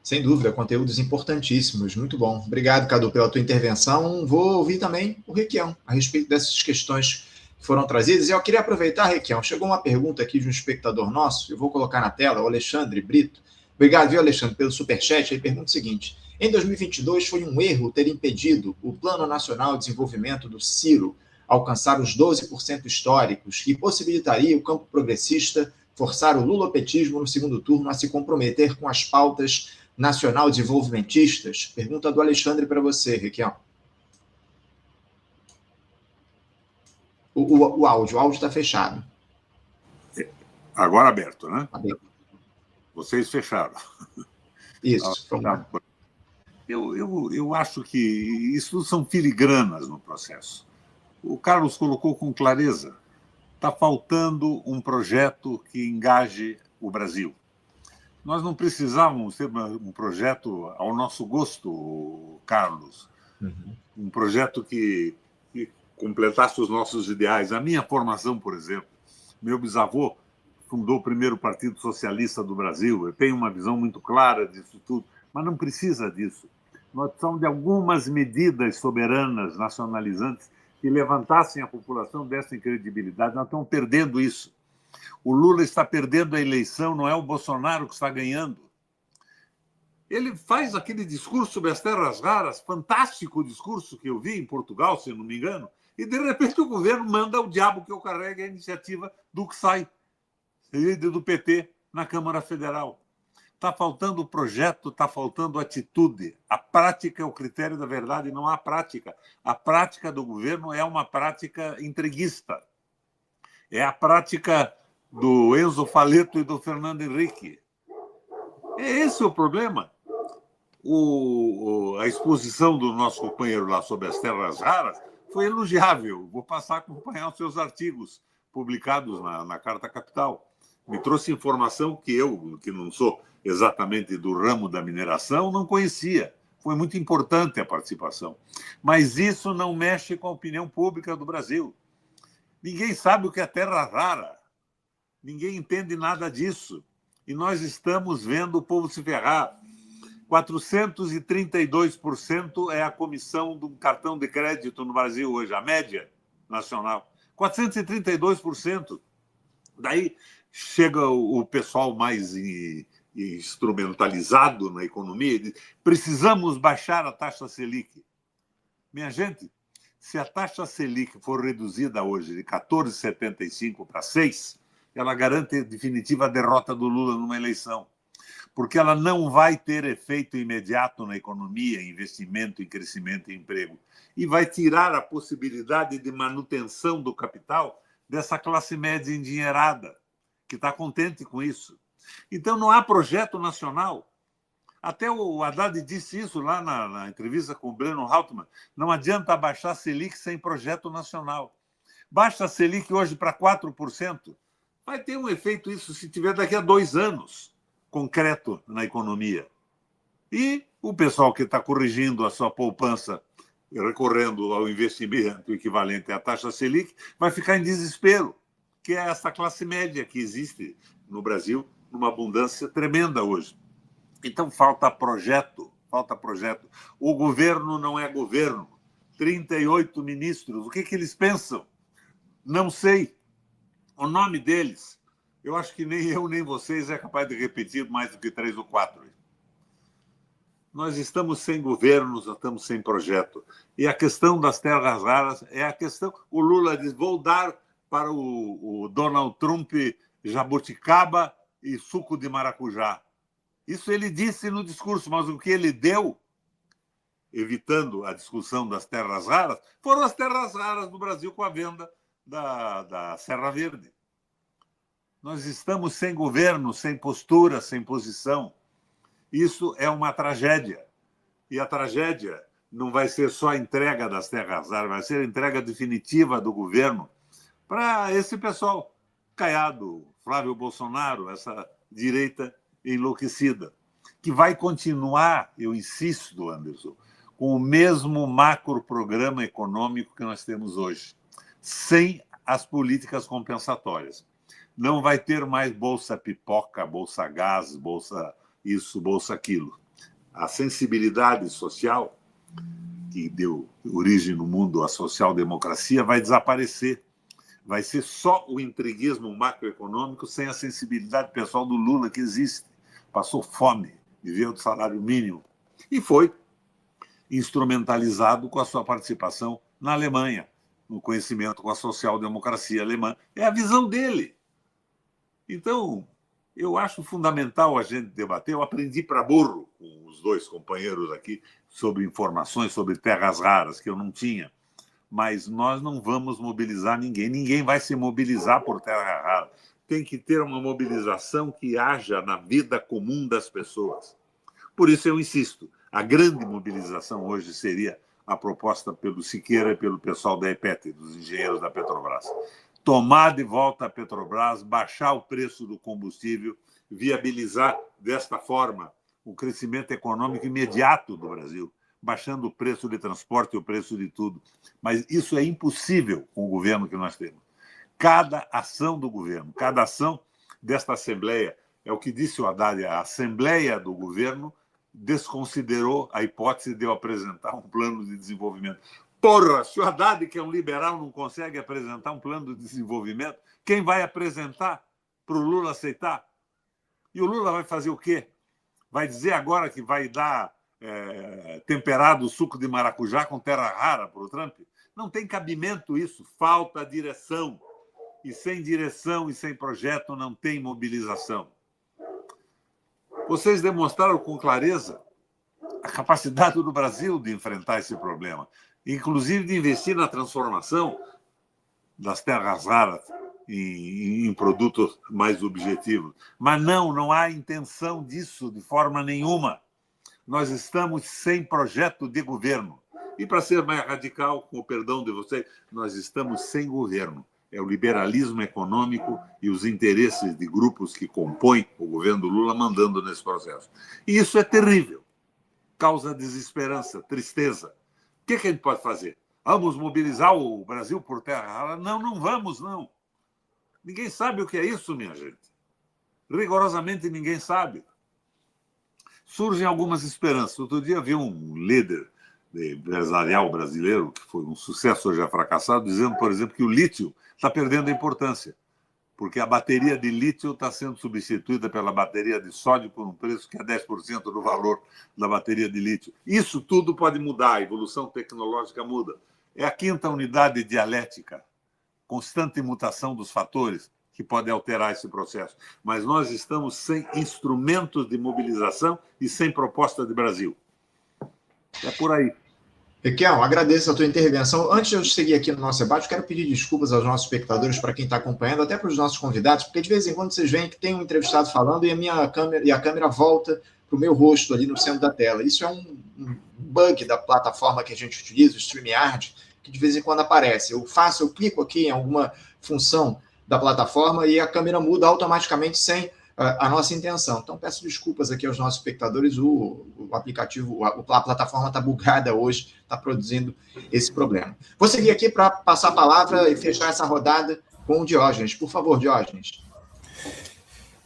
Sem dúvida, conteúdos importantíssimos, muito bom. Obrigado, Cadu, pela tua intervenção. Vou ouvir também o Requião a respeito dessas questões que foram trazidas. E eu queria aproveitar, Requião, chegou uma pergunta aqui de um espectador nosso, eu vou colocar na tela, o Alexandre Brito. Obrigado, viu, Alexandre, pelo superchat. Ele pergunta o seguinte: em 2022 foi um erro ter impedido o Plano Nacional de Desenvolvimento do Ciro alcançar os 12% históricos, que possibilitaria o campo progressista forçar o lulopetismo no segundo turno a se comprometer com as pautas nacional-desenvolvimentistas? Pergunta do Alexandre para você, Requião. O áudio está fechado. Agora aberto, né? Aberto. Vocês fecharam. Isso. Eu acho que isso são filigranas no processo. O Carlos colocou com clareza. Está faltando um projeto que engaje o Brasil. Nós não precisávamos ter um projeto ao nosso gosto, Carlos. Um projeto que completasse os nossos ideais. A minha formação, por exemplo, meu bisavô fundou o primeiro Partido Socialista do Brasil. Eu tenho uma visão muito clara disso tudo, mas não precisa disso. Nós precisamos de algumas medidas soberanas, nacionalizantes, que levantassem a população, dessem credibilidade. Nós estamos perdendo isso. O Lula está perdendo a eleição, não é o Bolsonaro que está ganhando. Ele faz aquele discurso sobre as terras raras, fantástico discurso que eu vi em Portugal, se eu não me engano, e de repente o governo manda o diabo que eu carregue a iniciativa do que sai, líder do PT, na Câmara Federal. Está faltando projeto, está faltando atitude. A prática é o critério da verdade, não há prática. A prática do governo é uma prática entreguista. É a prática do Enzo Faleto e do Fernando Henrique. Esse é o problema. A exposição do nosso companheiro lá sobre as terras raras foi elogiável. Vou passar a acompanhar os seus artigos publicados na Carta Capital. Me trouxe informação que eu, que não sou exatamente do ramo da mineração, não conhecia. Foi muito importante a participação. Mas isso não mexe com a opinião pública do Brasil. Ninguém sabe o que é terra rara. Ninguém entende nada disso. E nós estamos vendo o povo se ferrar. 432% é a comissão do cartão de crédito no Brasil hoje, a média nacional. 432%. Daí chega o pessoal mais instrumentalizado na economia e diz: precisamos baixar a taxa Selic. Minha gente, se a taxa Selic for reduzida hoje de 14,75 para 6, ela garante definitiva a derrota do Lula numa eleição, porque ela não vai ter efeito imediato na economia, investimento em crescimento e emprego, e vai tirar a possibilidade de manutenção do capital dessa classe média endinheirada, que está contente com isso. Então, não há projeto nacional. Até o Haddad disse isso lá na entrevista com o Breno Haltman. Não adianta baixar a Selic sem projeto nacional. Baixa a Selic hoje para 4%. Vai ter um efeito isso se tiver daqui a 2 anos, concreto na economia. E o pessoal que está corrigindo a sua poupança, recorrendo ao investimento equivalente à taxa Selic, vai ficar em desespero, que é essa classe média que existe no Brasil, numa abundância tremenda hoje. Então, falta projeto, falta projeto. O governo não é governo. 38 ministros, o que eles pensam? Não sei. O nome deles, eu acho que nem eu nem vocês é capaz de repetir mais do que 3 ou 4. Nós estamos sem governo, nós estamos sem projeto. E a questão das terras raras é a questão... O Lula diz: vou dar para o Donald Trump jabuticaba e suco de maracujá. Isso ele disse no discurso, mas o que ele deu, evitando a discussão das terras raras, foram as terras raras do Brasil com a venda da Serra Verde. Nós estamos sem governo, sem postura, sem posição. Isso é uma tragédia. E a tragédia não vai ser só a entrega das terras raras, vai ser a entrega definitiva do governo para esse pessoal, Caiado, Flávio Bolsonaro, essa direita enlouquecida, que vai continuar, eu insisto, Anderson, com o mesmo macroprograma econômico que nós temos hoje, sem as políticas compensatórias. Não vai ter mais bolsa pipoca, bolsa gás, bolsa isso, bolsa aquilo. A sensibilidade social, que deu origem no mundo à social-democracia, vai desaparecer. Vai ser só o intriguismo macroeconômico sem a sensibilidade pessoal do Lula que existe. Passou fome, viveu do salário mínimo e foi instrumentalizado com a sua participação na Alemanha, no conhecimento com a social-democracia alemã. É a visão dele. Então, eu acho fundamental a gente debater. Eu aprendi para burro com os 2 companheiros aqui sobre informações sobre terras raras que eu não tinha. Mas nós não vamos mobilizar ninguém. Ninguém vai se mobilizar por terra rara. Tem que ter uma mobilização que haja na vida comum das pessoas. Por isso eu insisto, a grande mobilização hoje seria a proposta pelo Siqueira e pelo pessoal da EPET, dos engenheiros da Petrobras. Tomar de volta a Petrobras, baixar o preço do combustível, viabilizar desta forma o crescimento econômico imediato do Brasil, baixando o preço de transporte e o preço de tudo. Mas isso é impossível com o governo que nós temos. Cada ação do governo, cada ação desta Assembleia, é o que disse o Haddad, a Assembleia do governo desconsiderou a hipótese de eu apresentar um plano de desenvolvimento. Porra, se o Haddad, que é um liberal, não consegue apresentar um plano de desenvolvimento, quem vai apresentar para o Lula aceitar? E o Lula vai fazer o quê? Vai dizer agora que vai dar temperado suco de maracujá com terra rara para o Trump? Não tem cabimento isso, falta direção. E sem direção e sem projeto não tem mobilização. Vocês demonstraram com clareza a capacidade do Brasil de enfrentar esse problema, inclusive de investir na transformação das terras raras em produtos mais objetivos. Mas não há intenção disso de forma nenhuma. Nós estamos sem projeto de governo. E, para ser mais radical, com o perdão de vocês, nós estamos sem governo. É o liberalismo econômico e os interesses de grupos que compõem o governo do Lula mandando nesse processo. E isso é terrível. Causa desesperança, tristeza. O que a gente pode fazer? Vamos mobilizar o Brasil por terra rara? Não, não vamos, não. Ninguém sabe o que é isso, minha gente. Rigorosamente ninguém sabe. Surgem algumas esperanças. Outro dia vi um líder empresarial brasileiro, que foi um sucesso, hoje é fracassado, dizendo, por exemplo, que o lítio está perdendo a importância, porque a bateria de lítio está sendo substituída pela bateria de sódio por um preço que é 10% do valor da bateria de lítio. Isso tudo pode mudar, a evolução tecnológica muda. É a quinta unidade dialética, constante mutação dos fatores, que pode alterar esse processo. Mas nós estamos sem instrumentos de mobilização e sem proposta de Brasil. É por aí. Requião, agradeço a tua intervenção. Antes de eu seguir aqui no nosso debate, quero pedir desculpas aos nossos espectadores, para quem está acompanhando, até para os nossos convidados, porque de vez em quando vocês veem que tem um entrevistado falando e a câmera volta para o meu rosto ali no centro da tela. Isso é um bug da plataforma que a gente utiliza, o StreamYard, que de vez em quando aparece. Eu clico aqui em alguma função da plataforma e a câmera muda automaticamente sem a nossa intenção. Então, peço desculpas aqui aos nossos espectadores, o aplicativo, a plataforma está bugada hoje, está produzindo esse problema. Vou seguir aqui para passar a palavra e fechar essa rodada com o Diógenes. Por favor, Diógenes.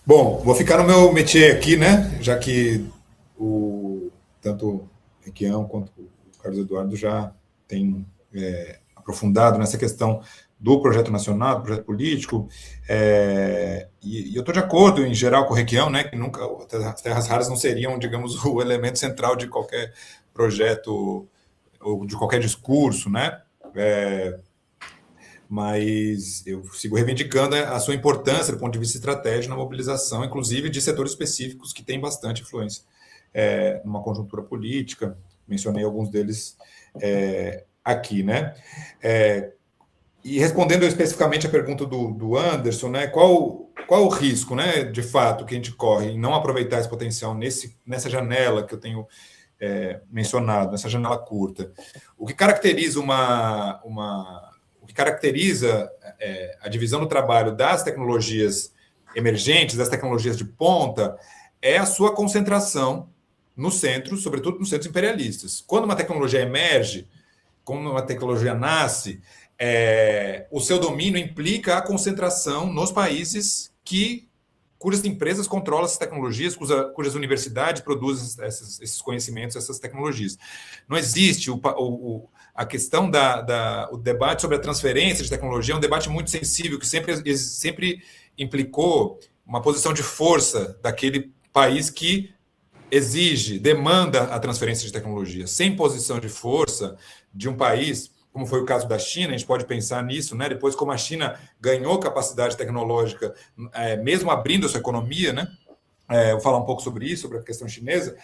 Bom, vou ficar no meu métier aqui, né? Já que tanto o Requião quanto o Carlos Eduardo já têm aprofundado nessa questão do projeto nacional, do projeto político, e eu estou de acordo, em geral, com o Requião, né, que nunca as terras raras não seriam, digamos, o elemento central de qualquer projeto ou de qualquer discurso, né, mas eu sigo reivindicando a sua importância do ponto de vista estratégico na mobilização, inclusive de setores específicos que têm bastante influência numa conjuntura política. Mencionei alguns deles aqui, né. E respondendo especificamente a pergunta do Anderson, né, qual o risco, né, de fato, que a gente corre em não aproveitar esse potencial nessa janela que eu tenho mencionado, nessa janela curta? O que caracteriza a divisão do trabalho das tecnologias emergentes, das tecnologias de ponta, é a sua concentração no centro, sobretudo nos centros imperialistas. Quando uma tecnologia emerge, quando uma tecnologia nasce, o seu domínio implica a concentração nos países cujas empresas controlam essas tecnologias, cujas universidades produzem esses conhecimentos, essas tecnologias. Não existe a questão o debate sobre a transferência de tecnologia, é um debate muito sensível, que sempre implicou uma posição de força daquele país que demanda a transferência de tecnologia. Sem posição de força de um país, como foi o caso da China, a gente pode pensar nisso, né? Depois, como a China ganhou capacidade tecnológica, mesmo abrindo a sua economia, né? Vou falar um pouco sobre isso, sobre a questão chinesa.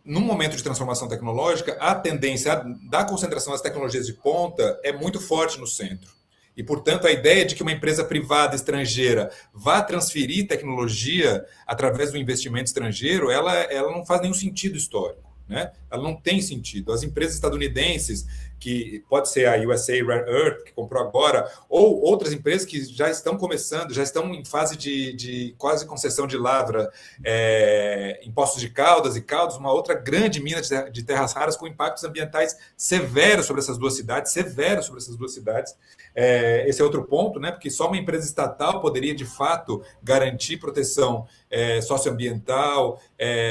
Num momento de transformação tecnológica, a tendência da concentração das tecnologias de ponta é muito forte no centro. E, portanto, a ideia de que uma empresa privada estrangeira vá transferir tecnologia através do investimento estrangeiro, ela não faz nenhum sentido histórico, né? Ela não tem sentido. As empresas estadunidenses, que pode ser a USA Rare Earth, que comprou agora, ou outras empresas que já estão começando, já estão em fase de quase concessão de lavra em Poços de Caldas, uma outra grande mina de terras raras com impactos ambientais severos sobre essas duas cidades, esse é outro ponto, né? Porque só uma empresa estatal poderia, de fato, garantir proteção socioambiental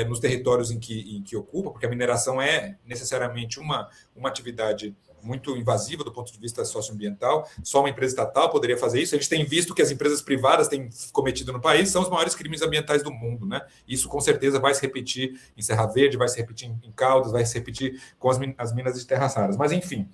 nos territórios em que ocupa, porque a mineração é necessariamente uma atividade muito invasiva do ponto de vista socioambiental. Só uma empresa estatal poderia fazer isso. A gente tem visto que as empresas privadas têm cometido no país são os maiores crimes ambientais do mundo, né? Isso, com certeza, vai se repetir em Serra Verde, vai se repetir em Caldas, vai se repetir com as minas de terras raras. Mas, enfim.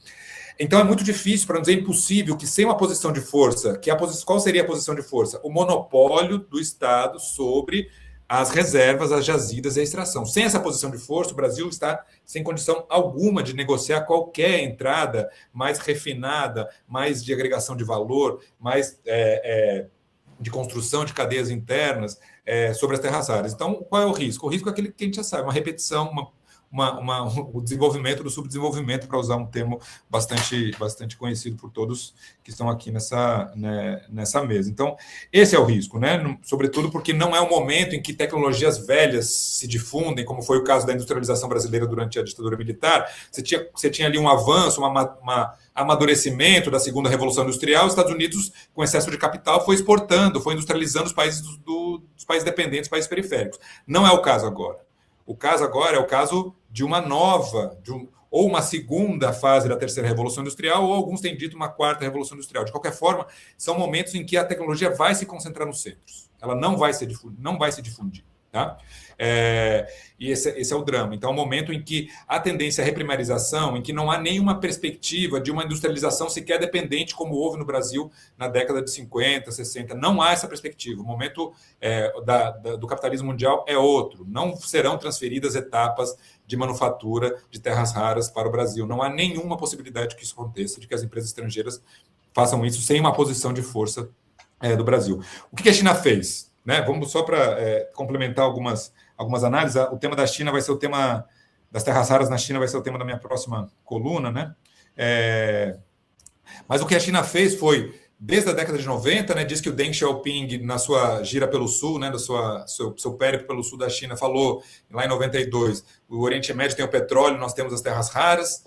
Então, é muito difícil, para não dizer impossível, que sem uma posição de força, qual seria a posição de força? O monopólio do Estado sobre as reservas, as jazidas e a extração. Sem essa posição de força, o Brasil está sem condição alguma de negociar qualquer entrada mais refinada, mais de agregação de valor, mais de construção de cadeias internas sobre as terras raras. Então, qual é o risco? O risco é aquele que a gente já sabe, uma repetição, o desenvolvimento do subdesenvolvimento, para usar um termo bastante conhecido por todos que estão aqui nessa mesa. Então, esse é o risco, né? Sobretudo porque não é um momento em que tecnologias velhas se difundem, como foi o caso da industrialização brasileira durante a ditadura militar. Você tinha ali um avanço, amadurecimento da segunda revolução industrial. Os Estados Unidos, com excesso de capital, foi exportando, foi industrializando os países dos países dependentes, países periféricos. Não é o caso agora. O caso agora é o caso de uma nova, ou uma segunda fase da terceira revolução industrial, ou alguns têm dito uma quarta revolução industrial. De qualquer forma, são momentos em que a tecnologia vai se concentrar nos centros. Ela não vai se difundir. Tá? E esse é o drama. Então, é um momento em que a tendência à reprimarização, em que não há nenhuma perspectiva de uma industrialização sequer dependente, como houve no Brasil na década de 50, 60. Não há essa perspectiva. O momento do capitalismo mundial é outro. Não serão transferidas etapas de manufatura de terras raras para o Brasil. Não há nenhuma possibilidade que isso aconteça, de que as empresas estrangeiras façam isso sem uma posição de força do Brasil. O que a China fez? Né? Vamos só para complementar algumas análises. O tema da China vai ser o tema das terras raras na China, vai ser o tema da minha próxima coluna, né? Mas o que a China fez foi, desde a década de 90, né, diz que o Deng Xiaoping, na sua gira pelo sul, né, seu périplo pelo sul da China, falou lá em 92, o Oriente Médio tem o petróleo, nós temos as terras raras,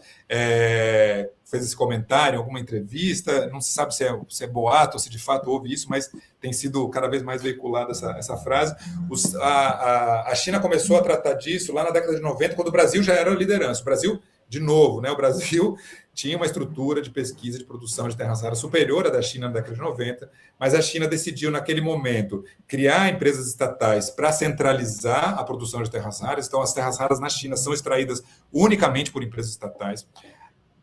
fez esse comentário em alguma entrevista, não se sabe se é boato ou se de fato houve isso, mas tem sido cada vez mais veiculada essa frase. A China começou a tratar disso lá na década de 90, quando o Brasil já era a liderança. O Brasil, de novo, né, o Brasil tinha uma estrutura de pesquisa de produção de terras raras superior à da China na década de 90, mas a China decidiu, naquele momento, criar empresas estatais para centralizar a produção de terras raras. Então, as terras raras na China são extraídas unicamente por empresas estatais.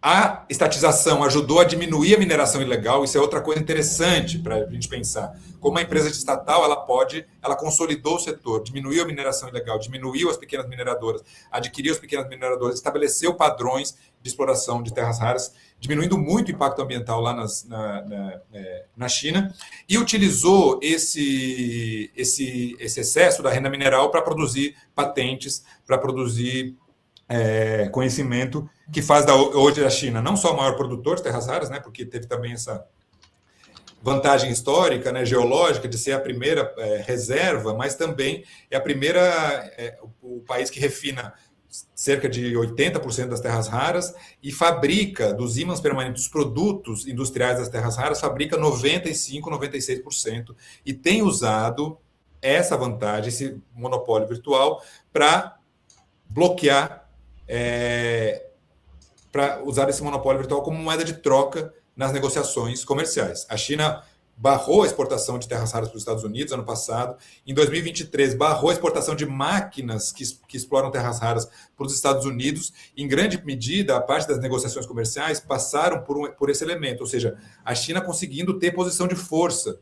A estatização ajudou a diminuir a mineração ilegal. Isso é outra coisa interessante para a gente pensar. Como a empresa estatal, ela consolidou o setor, diminuiu a mineração ilegal, diminuiu as pequenas mineradoras, adquiriu as pequenas mineradoras, estabeleceu padrões de exploração de terras raras, diminuindo muito o impacto ambiental lá na China, e utilizou esse excesso da renda mineral para produzir patentes, para produzir conhecimento, que faz hoje a China não só o maior produtor de terras raras, né, porque teve também essa vantagem histórica, né, geológica, de ser a primeira reserva, mas também é o país que refina cerca de 80% das terras raras e fabrica, dos ímãs permanentes, dos produtos industriais das terras raras, fabrica 95%, 96%, e tem usado essa vantagem, esse monopólio virtual, para bloquear, para usar esse monopólio virtual como moeda de troca nas negociações comerciais. A China barrou a exportação de terras raras para os Estados Unidos ano passado. Em 2023, barrou a exportação de máquinas que exploram terras raras para os Estados Unidos. Em grande medida, a parte das negociações comerciais passaram por esse elemento, ou seja, a China conseguindo ter posição de força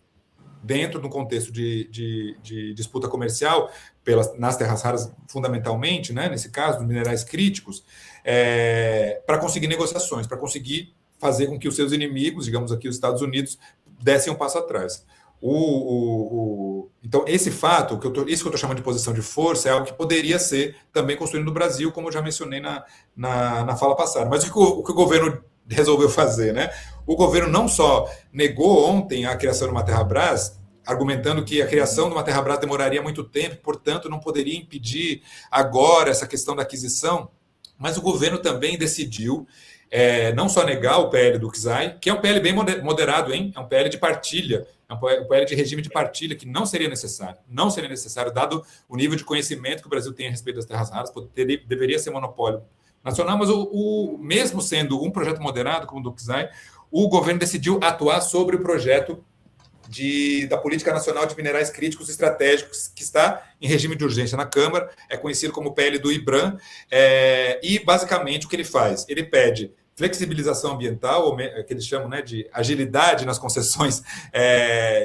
dentro do contexto de disputa comercial nas terras raras, fundamentalmente, né, nesse caso, dos minerais críticos, para conseguir negociações, para conseguir fazer com que os seus inimigos, digamos aqui os Estados Unidos, dessem um passo atrás. Então, esse fato, isso que eu estou chamando de posição de força, é algo que poderia ser também construído no Brasil, como eu já mencionei na fala passada. Mas o que o governo resolveu fazer, né? O governo não só negou ontem a criação de uma Terrabras, argumentando que a criação de uma Terrabras demoraria muito tempo, portanto, não poderia impedir agora essa questão da aquisição, mas o governo também decidiu não só negar o PL do Czai, que é um PL bem moderado, hein? É um PL de partilha, é um PL de regime de partilha, que não seria necessário, dado o nível de conhecimento que o Brasil tem a respeito das terras raras, deveria ser monopólio nacional, mas mesmo sendo um projeto moderado, como o do Czai, o governo decidiu atuar sobre o projeto da Política Nacional de Minerais Críticos e Estratégicos, que está em regime de urgência na Câmara, é conhecido como PL do IBRAM, e basicamente o que ele faz? Ele pede flexibilização ambiental, ou que eles chamam, né, de agilidade nas concessões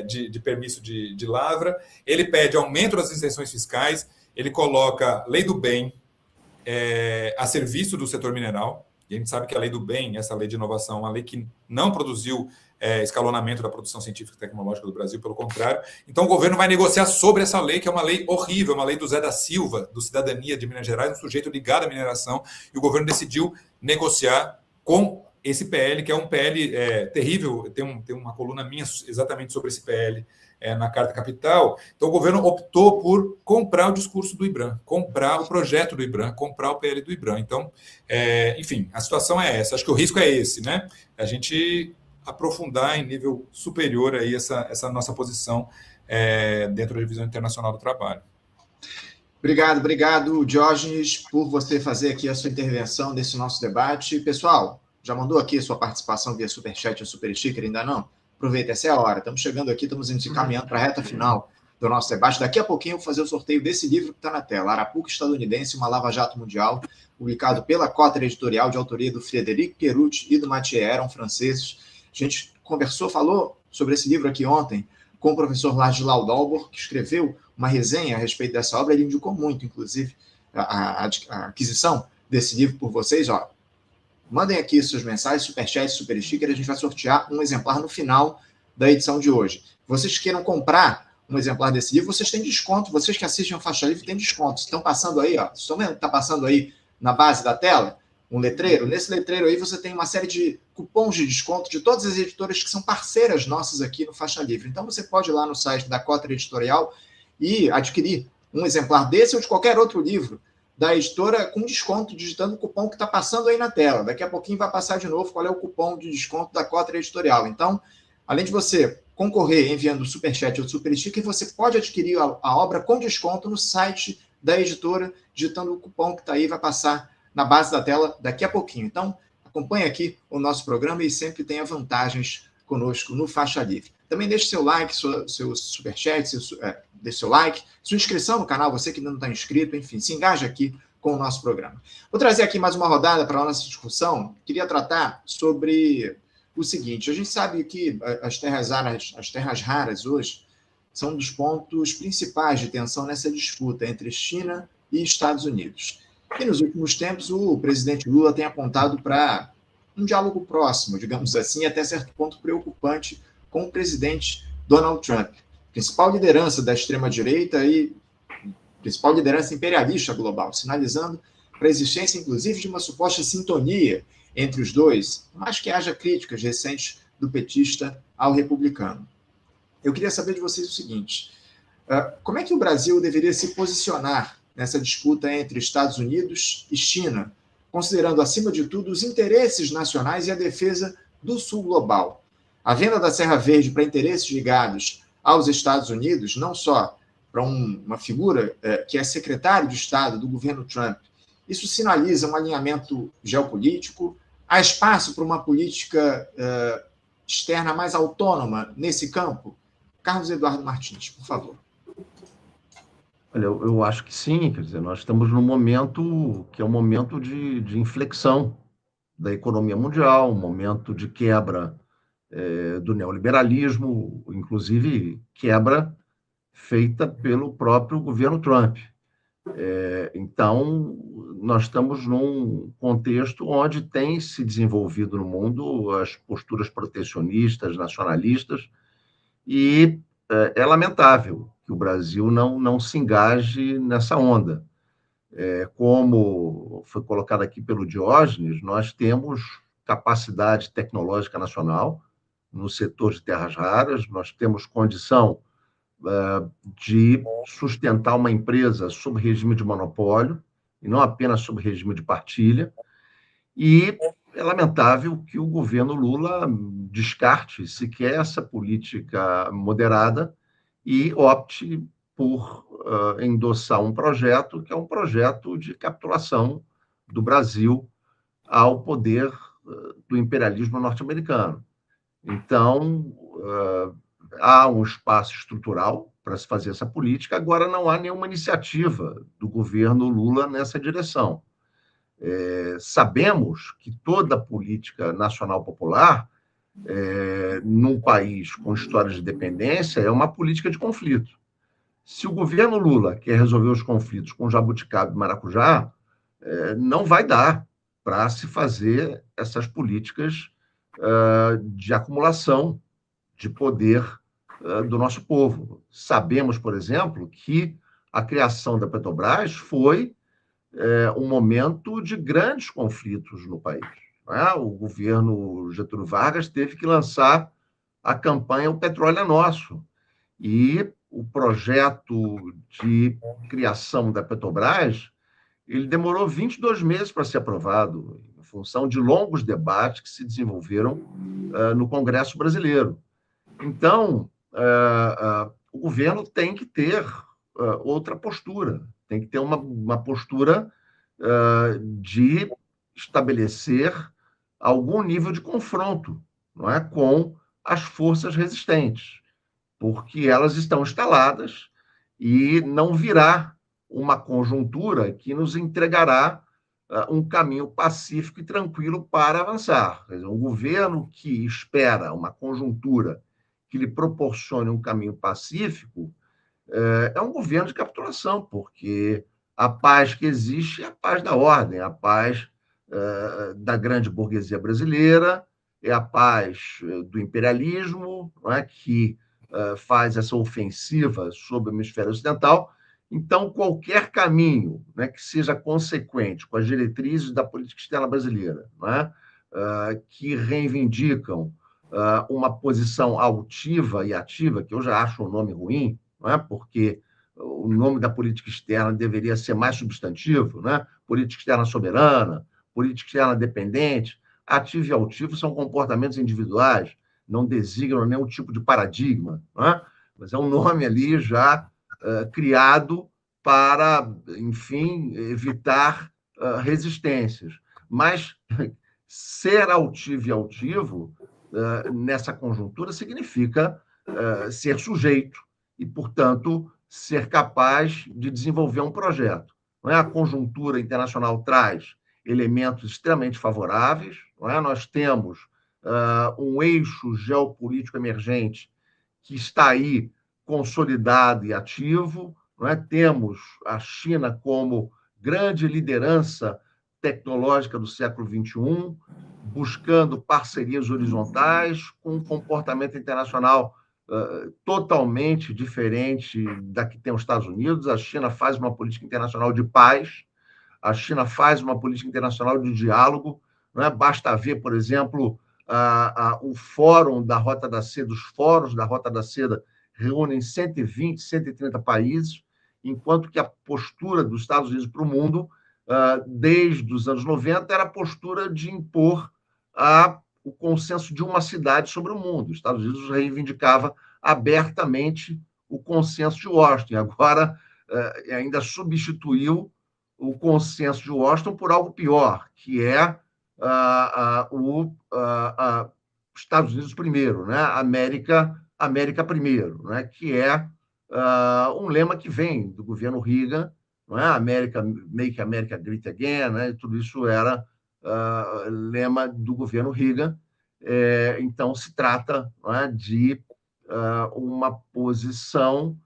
de permisso de lavra, ele pede aumento das isenções fiscais, ele coloca lei do bem a serviço do setor mineral, E a gente sabe que a lei do bem, essa lei de inovação, é uma lei que não produziu escalonamento da produção científica e tecnológica do Brasil, pelo contrário. Então, o governo vai negociar sobre essa lei, que é uma lei horrível, uma lei do Zé da Silva, do Cidadania de Minas Gerais, um sujeito ligado à mineração, e o governo decidiu negociar com esse PL, que é um PL terrível. Tem uma coluna minha exatamente sobre esse PL na Carta Capital. Então, o governo optou por comprar o discurso do IBRAM, comprar o projeto do IBRAM, comprar o PL do IBRAM. Então, enfim, a situação é essa. Acho que o risco é esse, né? A gente aprofundar em nível superior aí essa nossa posição dentro da divisão internacional do trabalho. Obrigado, Diógenes, por você fazer aqui a sua intervenção nesse nosso debate. Pessoal, já mandou aqui a sua participação via Superchat ou Super Sticker? Ainda não? Aproveita, essa é a hora. Estamos chegando aqui, estamos encaminhando para a reta final do nosso debate. Daqui a pouquinho eu vou fazer o sorteio desse livro que está na tela, Arapuca Estadunidense, uma lava-jato mundial, publicado pela Cotter Editorial, de autoria do Frédéric Pierucci e do Mathieu Heron, franceses. A gente falou sobre esse livro aqui ontem com o professor Ladislau Dalbor, que escreveu uma resenha a respeito dessa obra. Ele indicou muito, inclusive, a aquisição desse livro por vocês. Ó, mandem aqui suas mensagens, Superchat, Super Sticker, a gente vai sortear um exemplar no final da edição de hoje. Vocês queiram comprar um exemplar desse livro, vocês têm desconto. Vocês que assistem ao Faixa Livre têm desconto. Estão passando aí, ó. Estão vendo que está passando aí na base da tela um letreiro? Nesse letreiro aí você tem uma série de cupons de desconto de todas as editoras que são parceiras nossas aqui no Faixa Livre. Então você pode ir lá no site da Cotter Editorial e adquirir um exemplar desse ou de qualquer outro livro da editora com desconto, digitando o cupom que está passando aí na tela. Daqui a pouquinho vai passar de novo qual é o cupom de desconto da Cotter Editorial. Então, além de você concorrer enviando o Superchat ou o Super Sticker, você pode adquirir a obra com desconto no site da editora, digitando o cupom que está aí, vai passar na base da tela daqui a pouquinho. Então, acompanhe aqui o nosso programa e sempre tenha vantagens conosco no Faixa Livre. Também deixe seu like, seu superchat, deixe seu like, sua inscrição no canal, você que ainda não está inscrito, enfim, se engaje aqui com o nosso programa. Vou trazer aqui mais uma rodada para a nossa discussão. Queria tratar sobre o seguinte: a gente sabe que as terras raras hoje são um dos pontos principais de tensão nessa disputa entre China e Estados Unidos. E nos últimos tempos, o presidente Lula tem apontado para um diálogo próximo, digamos assim, até certo ponto preocupante, com o presidente Donald Trump, principal liderança da extrema-direita e principal liderança imperialista global, sinalizando para a existência, inclusive, de uma suposta sintonia entre os dois, mas que haja críticas recentes do petista ao republicano. Eu queria saber de vocês o seguinte: como é que o Brasil deveria se posicionar nessa disputa entre Estados Unidos e China, considerando, acima de tudo, os interesses nacionais e a defesa do Sul global? A venda da Serra Verde para interesses ligados aos Estados Unidos, não só para uma figura que é secretário de Estado do governo Trump, isso sinaliza um alinhamento geopolítico? Há espaço para uma política externa mais autônoma nesse campo? Carlos Eduardo Martins, por favor. Olha, eu acho que sim, quer dizer, nós estamos num momento que é um momento de inflexão da economia mundial, um momento de quebra do neoliberalismo, inclusive quebra feita pelo próprio governo Trump. Então, nós estamos num contexto onde tem se desenvolvido no mundo as posturas protecionistas, nacionalistas, e é lamentável que o Brasil não se engaje nessa onda. Como foi colocado aqui pelo Diógenes, nós temos capacidade tecnológica nacional no setor de terras raras, nós temos condição de sustentar uma empresa sob regime de monopólio, e não apenas sob regime de partilha, e é lamentável que o governo Lula descarte sequer essa política moderada e opte por endossar um projeto que é um projeto de capitulação do Brasil ao poder do imperialismo norte-americano. Então, há um espaço estrutural para se fazer essa política, agora não há nenhuma iniciativa do governo Lula nessa direção. Sabemos que toda política nacional popular, num país com história de dependência, é uma política de conflito. Se o governo Lula quer resolver os conflitos com jabuticaba e maracujá, não vai dar. para se fazer essas políticas de acumulação de poder do nosso povo. Sabemos, por exemplo, que a criação da Petrobras foi um momento de grandes conflitos no país. O governo Getúlio Vargas teve que lançar a campanha O Petróleo é Nosso. E o projeto de criação da Petrobras, ele demorou 22 meses para ser aprovado, em função de longos debates que se desenvolveram no Congresso brasileiro. Então, o governo tem que ter outra postura, tem que ter uma postura de estabelecer algum nível de confronto, não é, com as forças resistentes, porque elas estão instaladas e não virá uma conjuntura que nos entregará um caminho pacífico e tranquilo para avançar. Quer dizer, um governo que espera uma conjuntura que lhe proporcione um caminho pacífico é um governo de capitulação, porque a paz que existe é a paz da ordem, a paz da grande burguesia brasileira, é a paz do imperialismo, não é, que faz essa ofensiva sobre o hemisfério ocidental. Então, qualquer caminho, né, que seja consequente com as diretrizes da política externa brasileira, né, que reivindicam uma posição altiva e ativa, que eu já acho um nome ruim, não é, porque o nome da política externa deveria ser mais substantivo, né? Política externa soberana, política externa dependente. Ativo e altivo são comportamentos individuais, não designam nenhum tipo de paradigma, né? Mas é um nome ali já criado para, enfim, evitar resistências. Mas ser altivo e altivo nessa conjuntura significa ser sujeito e, portanto, ser capaz de desenvolver um projeto. Não é? A conjuntura internacional traz elementos extremamente favoráveis. Não é? Nós temos um eixo geopolítico emergente que está aí consolidado e ativo. Não é? Temos a China como grande liderança tecnológica do século XXI, buscando parcerias horizontais, com um comportamento internacional totalmente diferente da que tem os Estados Unidos. A China faz uma política internacional de paz, a China faz uma política internacional de diálogo. Não é? Basta ver, por exemplo, o Fórum da Rota da Seda, os fóruns da Rota da Seda reúnem 120, 130 países, enquanto que a postura dos Estados Unidos para o mundo, desde os anos 90, era a postura de impor o consenso de uma cidade sobre o mundo. Os Estados Unidos reivindicava abertamente o consenso de Washington. Agora, ainda substituiu o consenso de Washington por algo pior, que é Estados Unidos primeiro, né? América primeiro, né? Que é um lema que vem do governo Reagan, não é? Make America Great Again, né? E tudo isso era lema do governo Reagan. Então, se trata, não é, de uma posição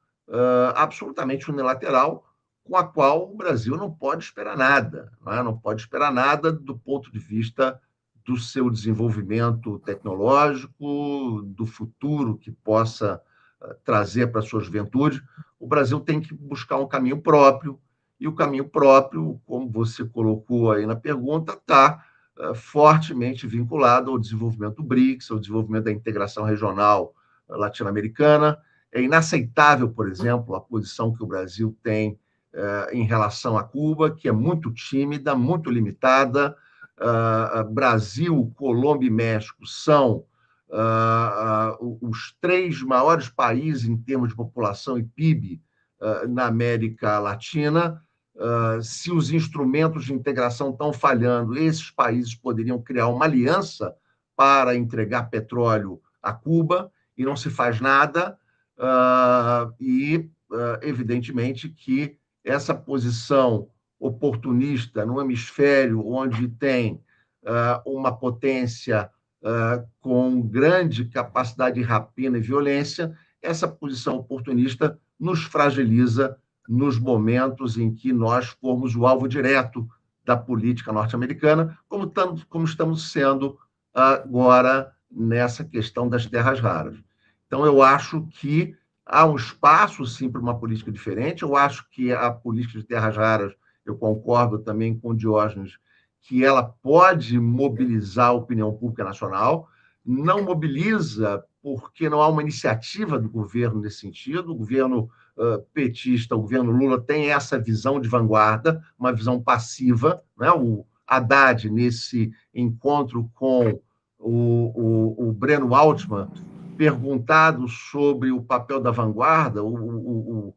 absolutamente unilateral, com a qual o Brasil não pode esperar nada. Não pode esperar nada do ponto de vista do seu desenvolvimento tecnológico, do futuro que possa trazer para a sua juventude. O Brasil tem que buscar um caminho próprio, e o caminho próprio, como você colocou aí na pergunta, está fortemente vinculado ao desenvolvimento do BRICS, ao desenvolvimento da integração regional latino-americana. É inaceitável, por exemplo, a posição que o Brasil tem em relação a Cuba, que é muito tímida, muito limitada. Brasil, Colômbia e México são os 3 maiores países em termos de população e PIB na América Latina. Se os instrumentos de integração estão falhando, esses países poderiam criar uma aliança para entregar petróleo a Cuba, e não se faz nada. Evidentemente que essa posição oportunista no hemisfério onde tem uma potência com grande capacidade de rapina e violência, essa posição oportunista nos fragiliza nos momentos em que nós formos o alvo direto da política norte-americana, como estamos sendo agora nessa questão das terras raras. Então, eu acho que há um espaço, sim, para uma política diferente. Eu acho que a política de terras raras, eu concordo também com o Diógenes, que ela pode mobilizar a opinião pública nacional, não mobiliza porque não há uma iniciativa do governo nesse sentido. O governo petista, o governo Lula, tem essa visão de vanguarda, uma visão passiva, né? O Haddad, nesse encontro com o Breno Altman, perguntado sobre o papel da vanguarda, o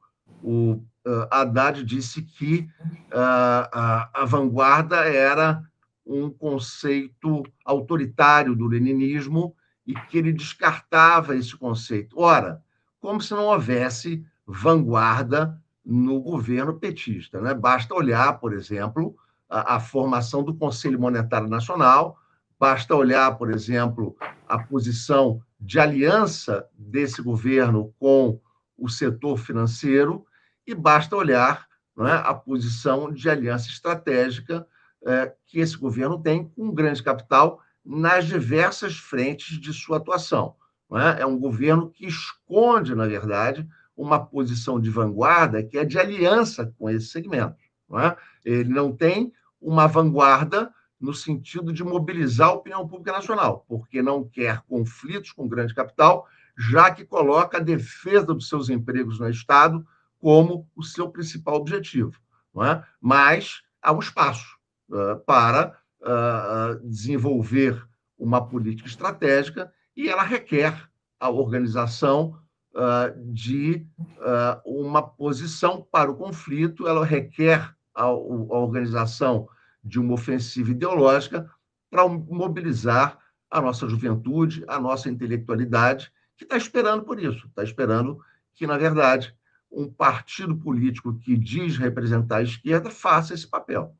Haddad disse que a vanguarda era um conceito autoritário do leninismo e que ele descartava esse conceito. Ora, como se não houvesse vanguarda no governo petista, né? Basta olhar, por exemplo, a formação do Conselho Monetário Nacional, basta olhar, por exemplo, a posição de aliança desse governo com o setor financeiro e basta olhar, não é, a posição de aliança estratégica que esse governo tem com um grande capital nas diversas frentes de sua atuação. Não é? É um governo que esconde, na verdade, uma posição de vanguarda que é de aliança com esse segmento. Não é? Ele não tem uma vanguarda no sentido de mobilizar a opinião pública nacional, porque não quer conflitos com o grande capital, já que coloca a defesa dos seus empregos no Estado como o seu principal objetivo. Não é? Mas há um espaço para desenvolver uma política estratégica e ela requer a organização de uma posição para o conflito, ela requer a organização de uma ofensiva ideológica para mobilizar a nossa juventude, a nossa intelectualidade, que está esperando por isso, está esperando que, na verdade, um partido político que diz representar a esquerda faça esse papel.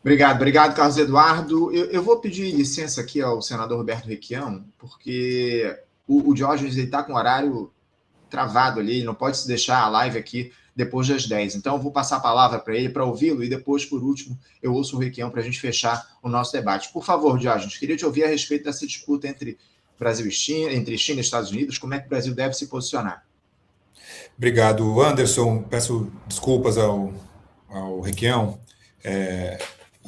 Obrigado, Carlos Eduardo. Eu vou pedir licença aqui ao senador Roberto Requião, porque o Diógenes está com o horário travado ali, ele não pode se deixar a live aqui depois das 10. Então, eu vou passar a palavra para ele, para ouvi-lo, e depois, por último, eu ouço o Requião para a gente fechar o nosso debate. Por favor, Diógenes, queria te ouvir a respeito dessa disputa entre Brasil e China, entre China e Estados Unidos, como é que o Brasil deve se posicionar? Obrigado, Anderson. Peço desculpas ao Requião,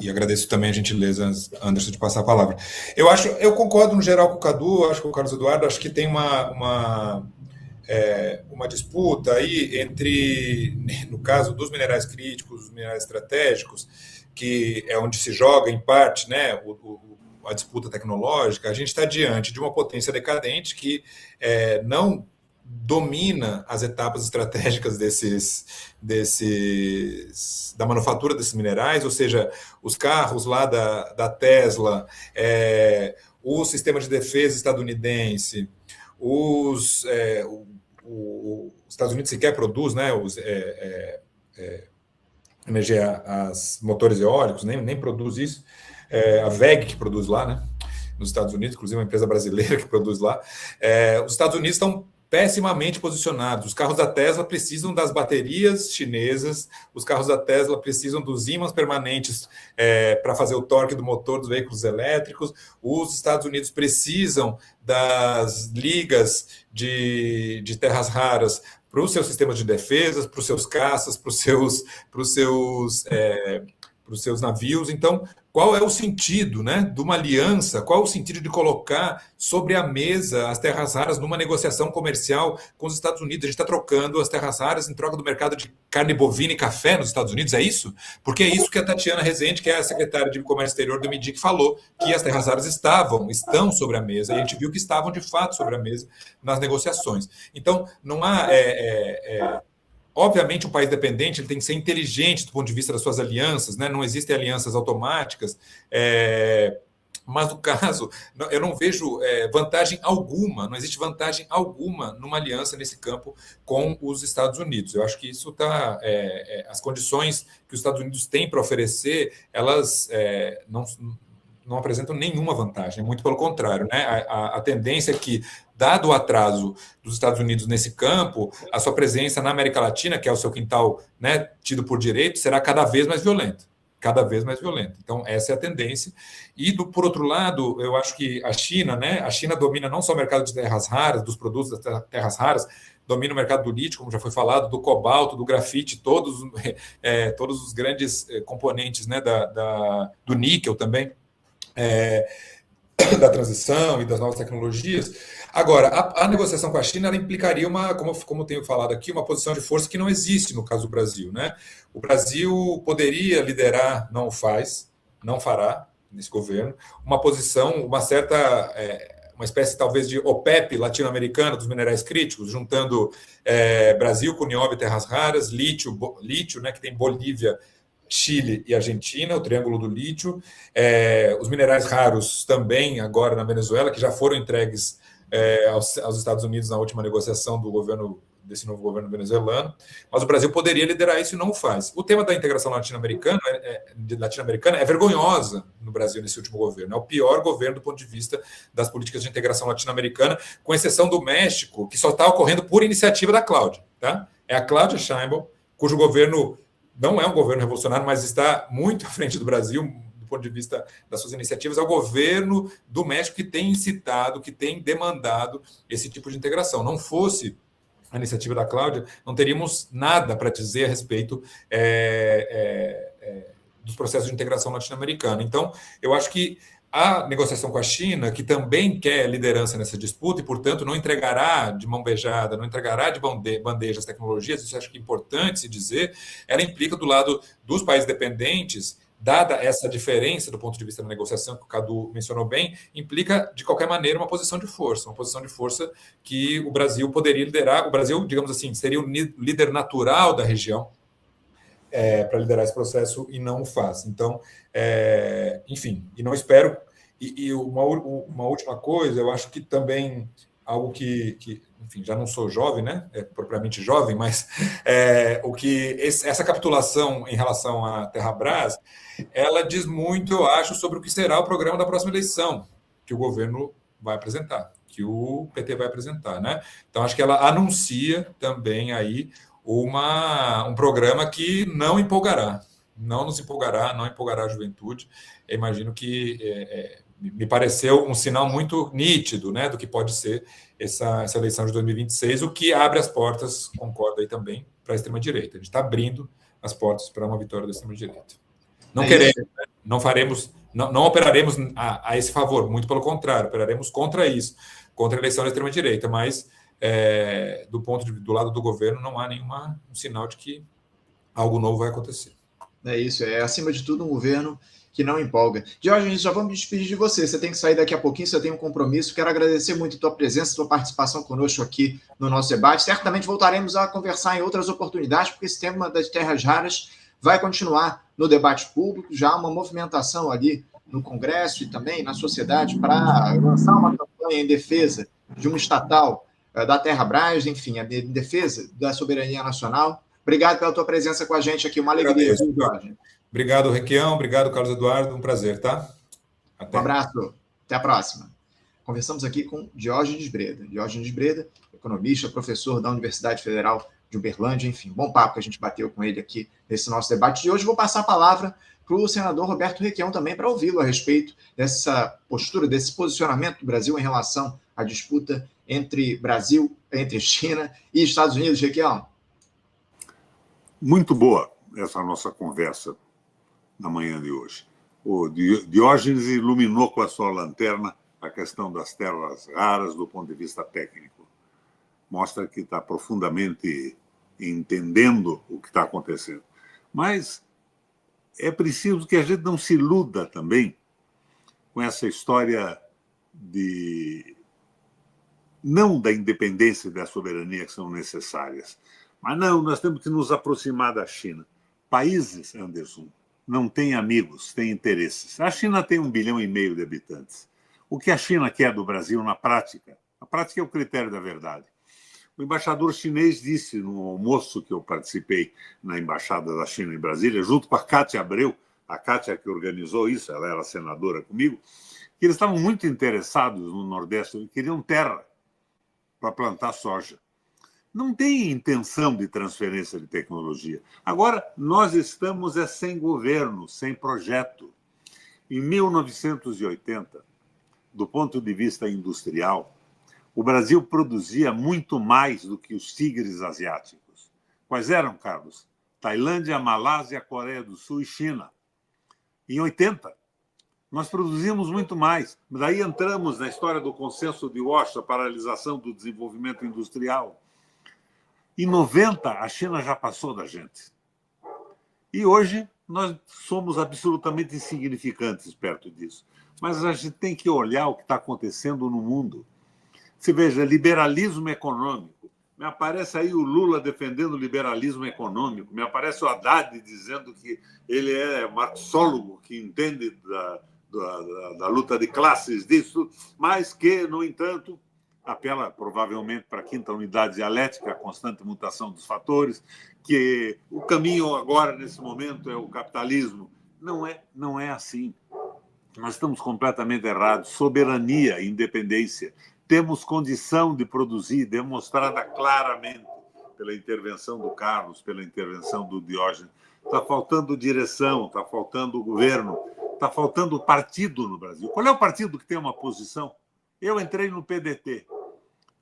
e agradeço também a gentileza, Anderson, de passar a palavra. Eu concordo no geral com o Cadu, acho que o Carlos Eduardo, acho que tem uma disputa aí entre, no caso dos minerais críticos, os minerais estratégicos, que é onde se joga, em parte, né, a disputa tecnológica. A gente está diante de uma potência decadente que não domina as etapas estratégicas da manufatura desses minerais, ou seja, os carros lá da Tesla, o sistema de defesa estadunidense, os Estados Unidos sequer produz, né, motores eólicos, nem produz isso, a WEG que produz lá, né, nos Estados Unidos, inclusive uma empresa brasileira que produz lá. Os Estados Unidos estão pessimamente posicionados. Os carros da Tesla precisam das baterias chinesas, os carros da Tesla precisam dos ímãs permanentes para fazer o torque do motor dos veículos elétricos, os Estados Unidos precisam das ligas de terras raras para os seus sistemas de defesa, para os seus caças, para os seus navios. Então, qual é o sentido, né, de uma aliança? Qual é o sentido de colocar sobre a mesa as terras raras numa negociação comercial com os Estados Unidos? A gente está trocando as terras raras em troca do mercado de carne bovina e café nos Estados Unidos, é isso? Porque é isso que a Tatiana Rezende, que é a secretária de Comércio Exterior do MIDIC, falou, que as terras raras estão sobre a mesa, e a gente viu que estavam de fato sobre a mesa nas negociações. Então, não há... Obviamente, um país dependente ele tem que ser inteligente do ponto de vista das suas alianças, né? Não existem alianças automáticas, mas no caso, eu não vejo vantagem alguma, não existe vantagem alguma numa aliança nesse campo com os Estados Unidos. Eu acho que isso está... as condições que os Estados Unidos têm para oferecer, elas não apresentam nenhuma vantagem, muito pelo contrário, né? A tendência é que, dado o atraso dos Estados Unidos nesse campo, a sua presença na América Latina, que é o seu quintal, né, tido por direito, será cada vez mais violenta. cada vez mais violenta. Então, essa é a tendência. E, por outro lado, eu acho que a China, né? A China domina não só o mercado de terras raras, dos produtos das terras raras, domina o mercado do lítio, como já foi falado, do cobalto, do grafite, todos os grandes componentes, né, do níquel também, da transição e das novas tecnologias. Agora, a negociação com a China ela implicaria como tenho falado aqui, uma posição de força que não existe no caso do Brasil, né? O Brasil poderia liderar, não o faz, não fará nesse governo, uma posição, uma espécie talvez de OPEP latino-americana dos minerais críticos, juntando Brasil com nióbio e terras raras, lítio, né, que tem Bolívia, Chile e Argentina, o Triângulo do Lítio, os minerais raros também agora na Venezuela, que já foram entregues aos Estados Unidos na última negociação desse novo governo venezuelano, mas o Brasil poderia liderar isso e não o faz. O tema da integração latino-americana é vergonhosa no Brasil nesse último governo. É o pior governo do ponto de vista das políticas de integração latino-americana, com exceção do México, que só está ocorrendo por iniciativa da Cláudia. Tá? É a Cláudia Sheinbaum, cujo governo não é um governo revolucionário, mas está muito à frente do Brasil, do ponto de vista das suas iniciativas, é o governo do México que tem incitado, que tem demandado esse tipo de integração. Não fosse a iniciativa da Cláudia, não teríamos nada para dizer a respeito dos processos de integração latino-americana. Então, eu acho que a negociação com a China, que também quer liderança nessa disputa e, portanto, não entregará de mão beijada, não entregará de bandeja as tecnologias, isso eu acho que é importante se dizer, ela implica do lado dos países dependentes, dada essa diferença do ponto de vista da negociação que o Cadu mencionou bem, implica, de qualquer maneira, uma posição de força que o Brasil poderia liderar. O Brasil, digamos assim, seria o líder natural da região para liderar esse processo e não o faz. Então, enfim, e não espero... E uma última coisa, eu acho que também algo que enfim, já não sou jovem, né? Propriamente jovem, mas essa capitulação em relação à Terrabras, ela diz muito, eu acho, sobre o que será o programa da próxima eleição, que o governo vai apresentar, que o PT vai apresentar, né? Então, acho que ela anuncia também aí um programa que não empolgará, não nos empolgará, não empolgará a juventude. Eu imagino que me pareceu um sinal muito nítido, né, do que pode ser essa eleição de 2026, o que abre as portas, concordo aí também, para a extrema-direita. A gente está abrindo as portas para uma vitória da extrema-direita. Não queremos, né? Não faremos, não operaremos a esse favor, muito pelo contrário, operaremos contra isso, contra a eleição da extrema-direita, mas do lado do governo não há nenhum sinal de que algo novo vai acontecer. É isso, acima de tudo um governo que não empolga. Diógenes, já vamos despedir de você. Você tem que sair daqui a pouquinho, você tem um compromisso. Quero agradecer muito a tua presença, a tua participação conosco aqui no nosso debate. Certamente voltaremos a conversar em outras oportunidades, porque esse tema das terras raras vai continuar no debate público. Já há uma movimentação ali no Congresso e também na sociedade para lançar uma campanha em defesa de uma estatal da Terrabras, enfim, em defesa da soberania nacional. Obrigado pela tua presença com a gente aqui. Uma alegria, Diógenes. Obrigado, Requião. Obrigado, Carlos Eduardo. Um prazer, tá? Até. Um abraço. Até a próxima. Conversamos aqui com Diógenes Breda. Diógenes Breda, economista, professor da Universidade Federal de Uberlândia. Enfim, bom papo que a gente bateu com ele aqui nesse nosso debate de hoje. Vou passar a palavra para o senador Roberto Requião também para ouvi-lo a respeito dessa postura, desse posicionamento do Brasil em relação à disputa entre China e Estados Unidos. Requião. Muito boa essa nossa conversa na manhã de hoje. O Diógenes iluminou com a sua lanterna a questão das terras raras do ponto de vista técnico. Mostra que está profundamente entendendo o que está acontecendo. Mas é preciso que a gente não se iluda também com essa história não da independência e da soberania que são necessárias, mas não, nós temos que nos aproximar da China. Países, Anderson, não têm amigos, têm interesses. A China tem 1,5 bilhão de habitantes. O que a China quer do Brasil na prática? A prática é o critério da verdade. O embaixador chinês disse no almoço que eu participei na Embaixada da China em Brasília, junto com a Cátia Abreu, a Cátia que organizou isso, ela era senadora comigo, que eles estavam muito interessados no Nordeste, queriam terra para plantar soja. não tem intenção de transferência de tecnologia. Agora, nós estamos sem governo, sem projeto. Em 1980, do ponto de vista industrial, o Brasil produzia muito mais do que os tigres asiáticos. Quais eram, Carlos? Tailândia, Malásia, Coreia do Sul e China. Em 80, nós produzimos muito mais. Daí entramos na história do consenso de Washington, a paralisação do desenvolvimento industrial. Em 90, a China já passou da gente. E hoje nós somos absolutamente insignificantes perto disso. Mas a gente tem que olhar o que está acontecendo no mundo. Você veja, liberalismo econômico. Me aparece aí o Lula defendendo o liberalismo econômico. Me aparece o Haddad dizendo que ele é marxólogo, que entende da luta de classes disso, mas que, no entanto, apela provavelmente para a quinta unidade dialética, a constante mutação dos fatores, que o caminho agora, nesse momento, é o capitalismo. Não é assim. Nós estamos completamente errados. Soberania, independência. Temos condição de produzir, demonstrada claramente pela intervenção do Carlos, pela intervenção do Diógenes. Está faltando direção, está faltando governo, está faltando partido no Brasil. Qual é o partido que tem uma posição? Eu entrei no PDT,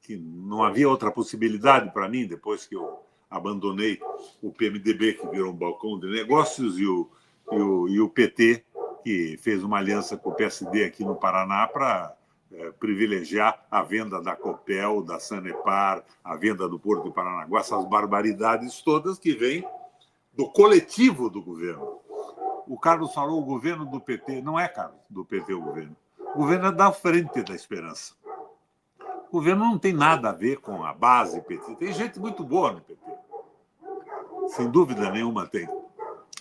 que não havia outra possibilidade para mim, depois que eu abandonei o PMDB, que virou um balcão de negócios, e o PT, que fez uma aliança com o PSD aqui no Paraná para privilegiar a venda da Copel, da Sanepar, a venda do Porto de Paranaguá, essas barbaridades todas que vêm do coletivo do governo. O Carlos falou o governo do PT. Não é, Carlos, do PT o governo. O governo é da Frente da Esperança. O governo não tem nada a ver com a base PT. Tem gente muito boa no PT. Sem dúvida nenhuma tem.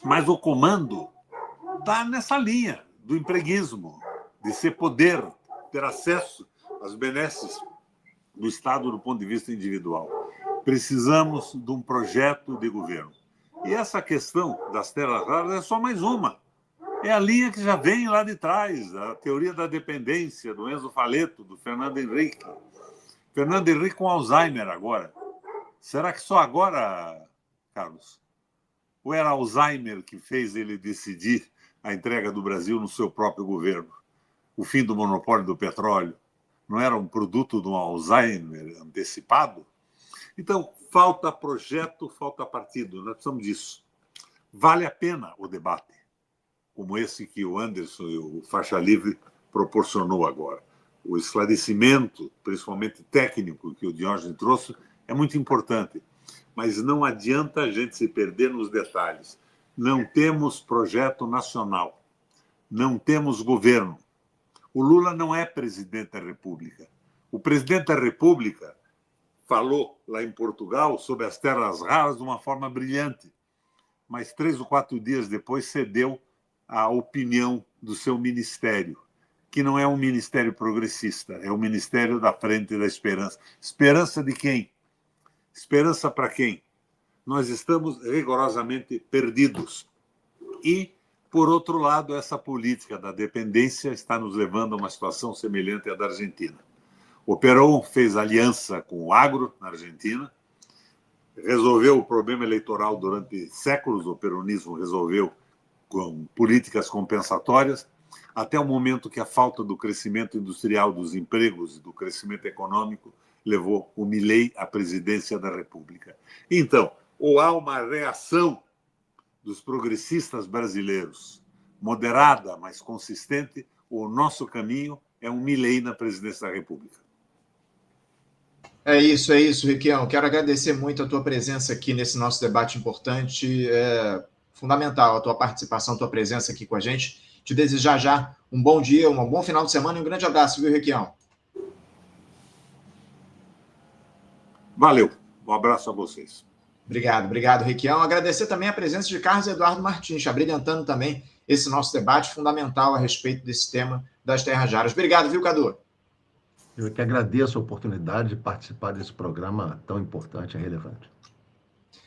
Mas o comando está nessa linha do empreguismo, de ser poder, ter acesso às benesses do Estado do ponto de vista individual. Precisamos de um projeto de governo. E essa questão das terras raras é só mais uma. É a linha que já vem lá de trás, a teoria da dependência, do Enzo Faleto, do Fernando Henrique. Fernando Henrique com Alzheimer agora. Será que só agora, Carlos? Ou era Alzheimer que fez ele decidir a entrega do Brasil no seu próprio governo? O fim do monopólio do petróleo não era um produto de um Alzheimer antecipado? Então, falta projeto, falta partido. Nós precisamos disso. Vale a pena o debate, como esse que o Anderson e o Faixa Livre proporcionou agora. O esclarecimento, principalmente técnico, que o Diógenes trouxe, é muito importante. Mas não adianta a gente se perder nos detalhes. Não temos projeto nacional. Não temos governo. O Lula não é presidente da República. O presidente da República falou lá em Portugal sobre as terras raras de uma forma brilhante, mas 3 ou 4 dias depois cedeu à opinião do seu ministério, que não é um ministério progressista, é o Ministério da Frente da Esperança. Esperança de quem? Esperança para quem? Nós estamos rigorosamente perdidos. E, por outro lado, essa política da dependência está nos levando a uma situação semelhante à da Argentina. O Perón fez aliança com o agro na Argentina, resolveu o problema eleitoral durante séculos, o peronismo resolveu com políticas compensatórias, até o momento que a falta do crescimento industrial, dos empregos e do crescimento econômico levou o Milei à presidência da República. Então, ou há uma reação dos progressistas brasileiros, moderada, mas consistente, o nosso caminho é um Milei na presidência da República. É isso, Requião. Quero agradecer muito a tua presença aqui nesse nosso debate importante. É fundamental a tua participação, a tua presença aqui com a gente. Te desejar já um bom dia, um bom final de semana e um grande abraço, viu, Requião? Valeu. Um abraço a vocês. Obrigado, Requião. Agradecer também a presença de Carlos Eduardo Martins, abrilhantando também esse nosso debate fundamental a respeito desse tema das terras raras. Obrigado, viu, Cadu? Eu que agradeço a oportunidade de participar desse programa tão importante e relevante.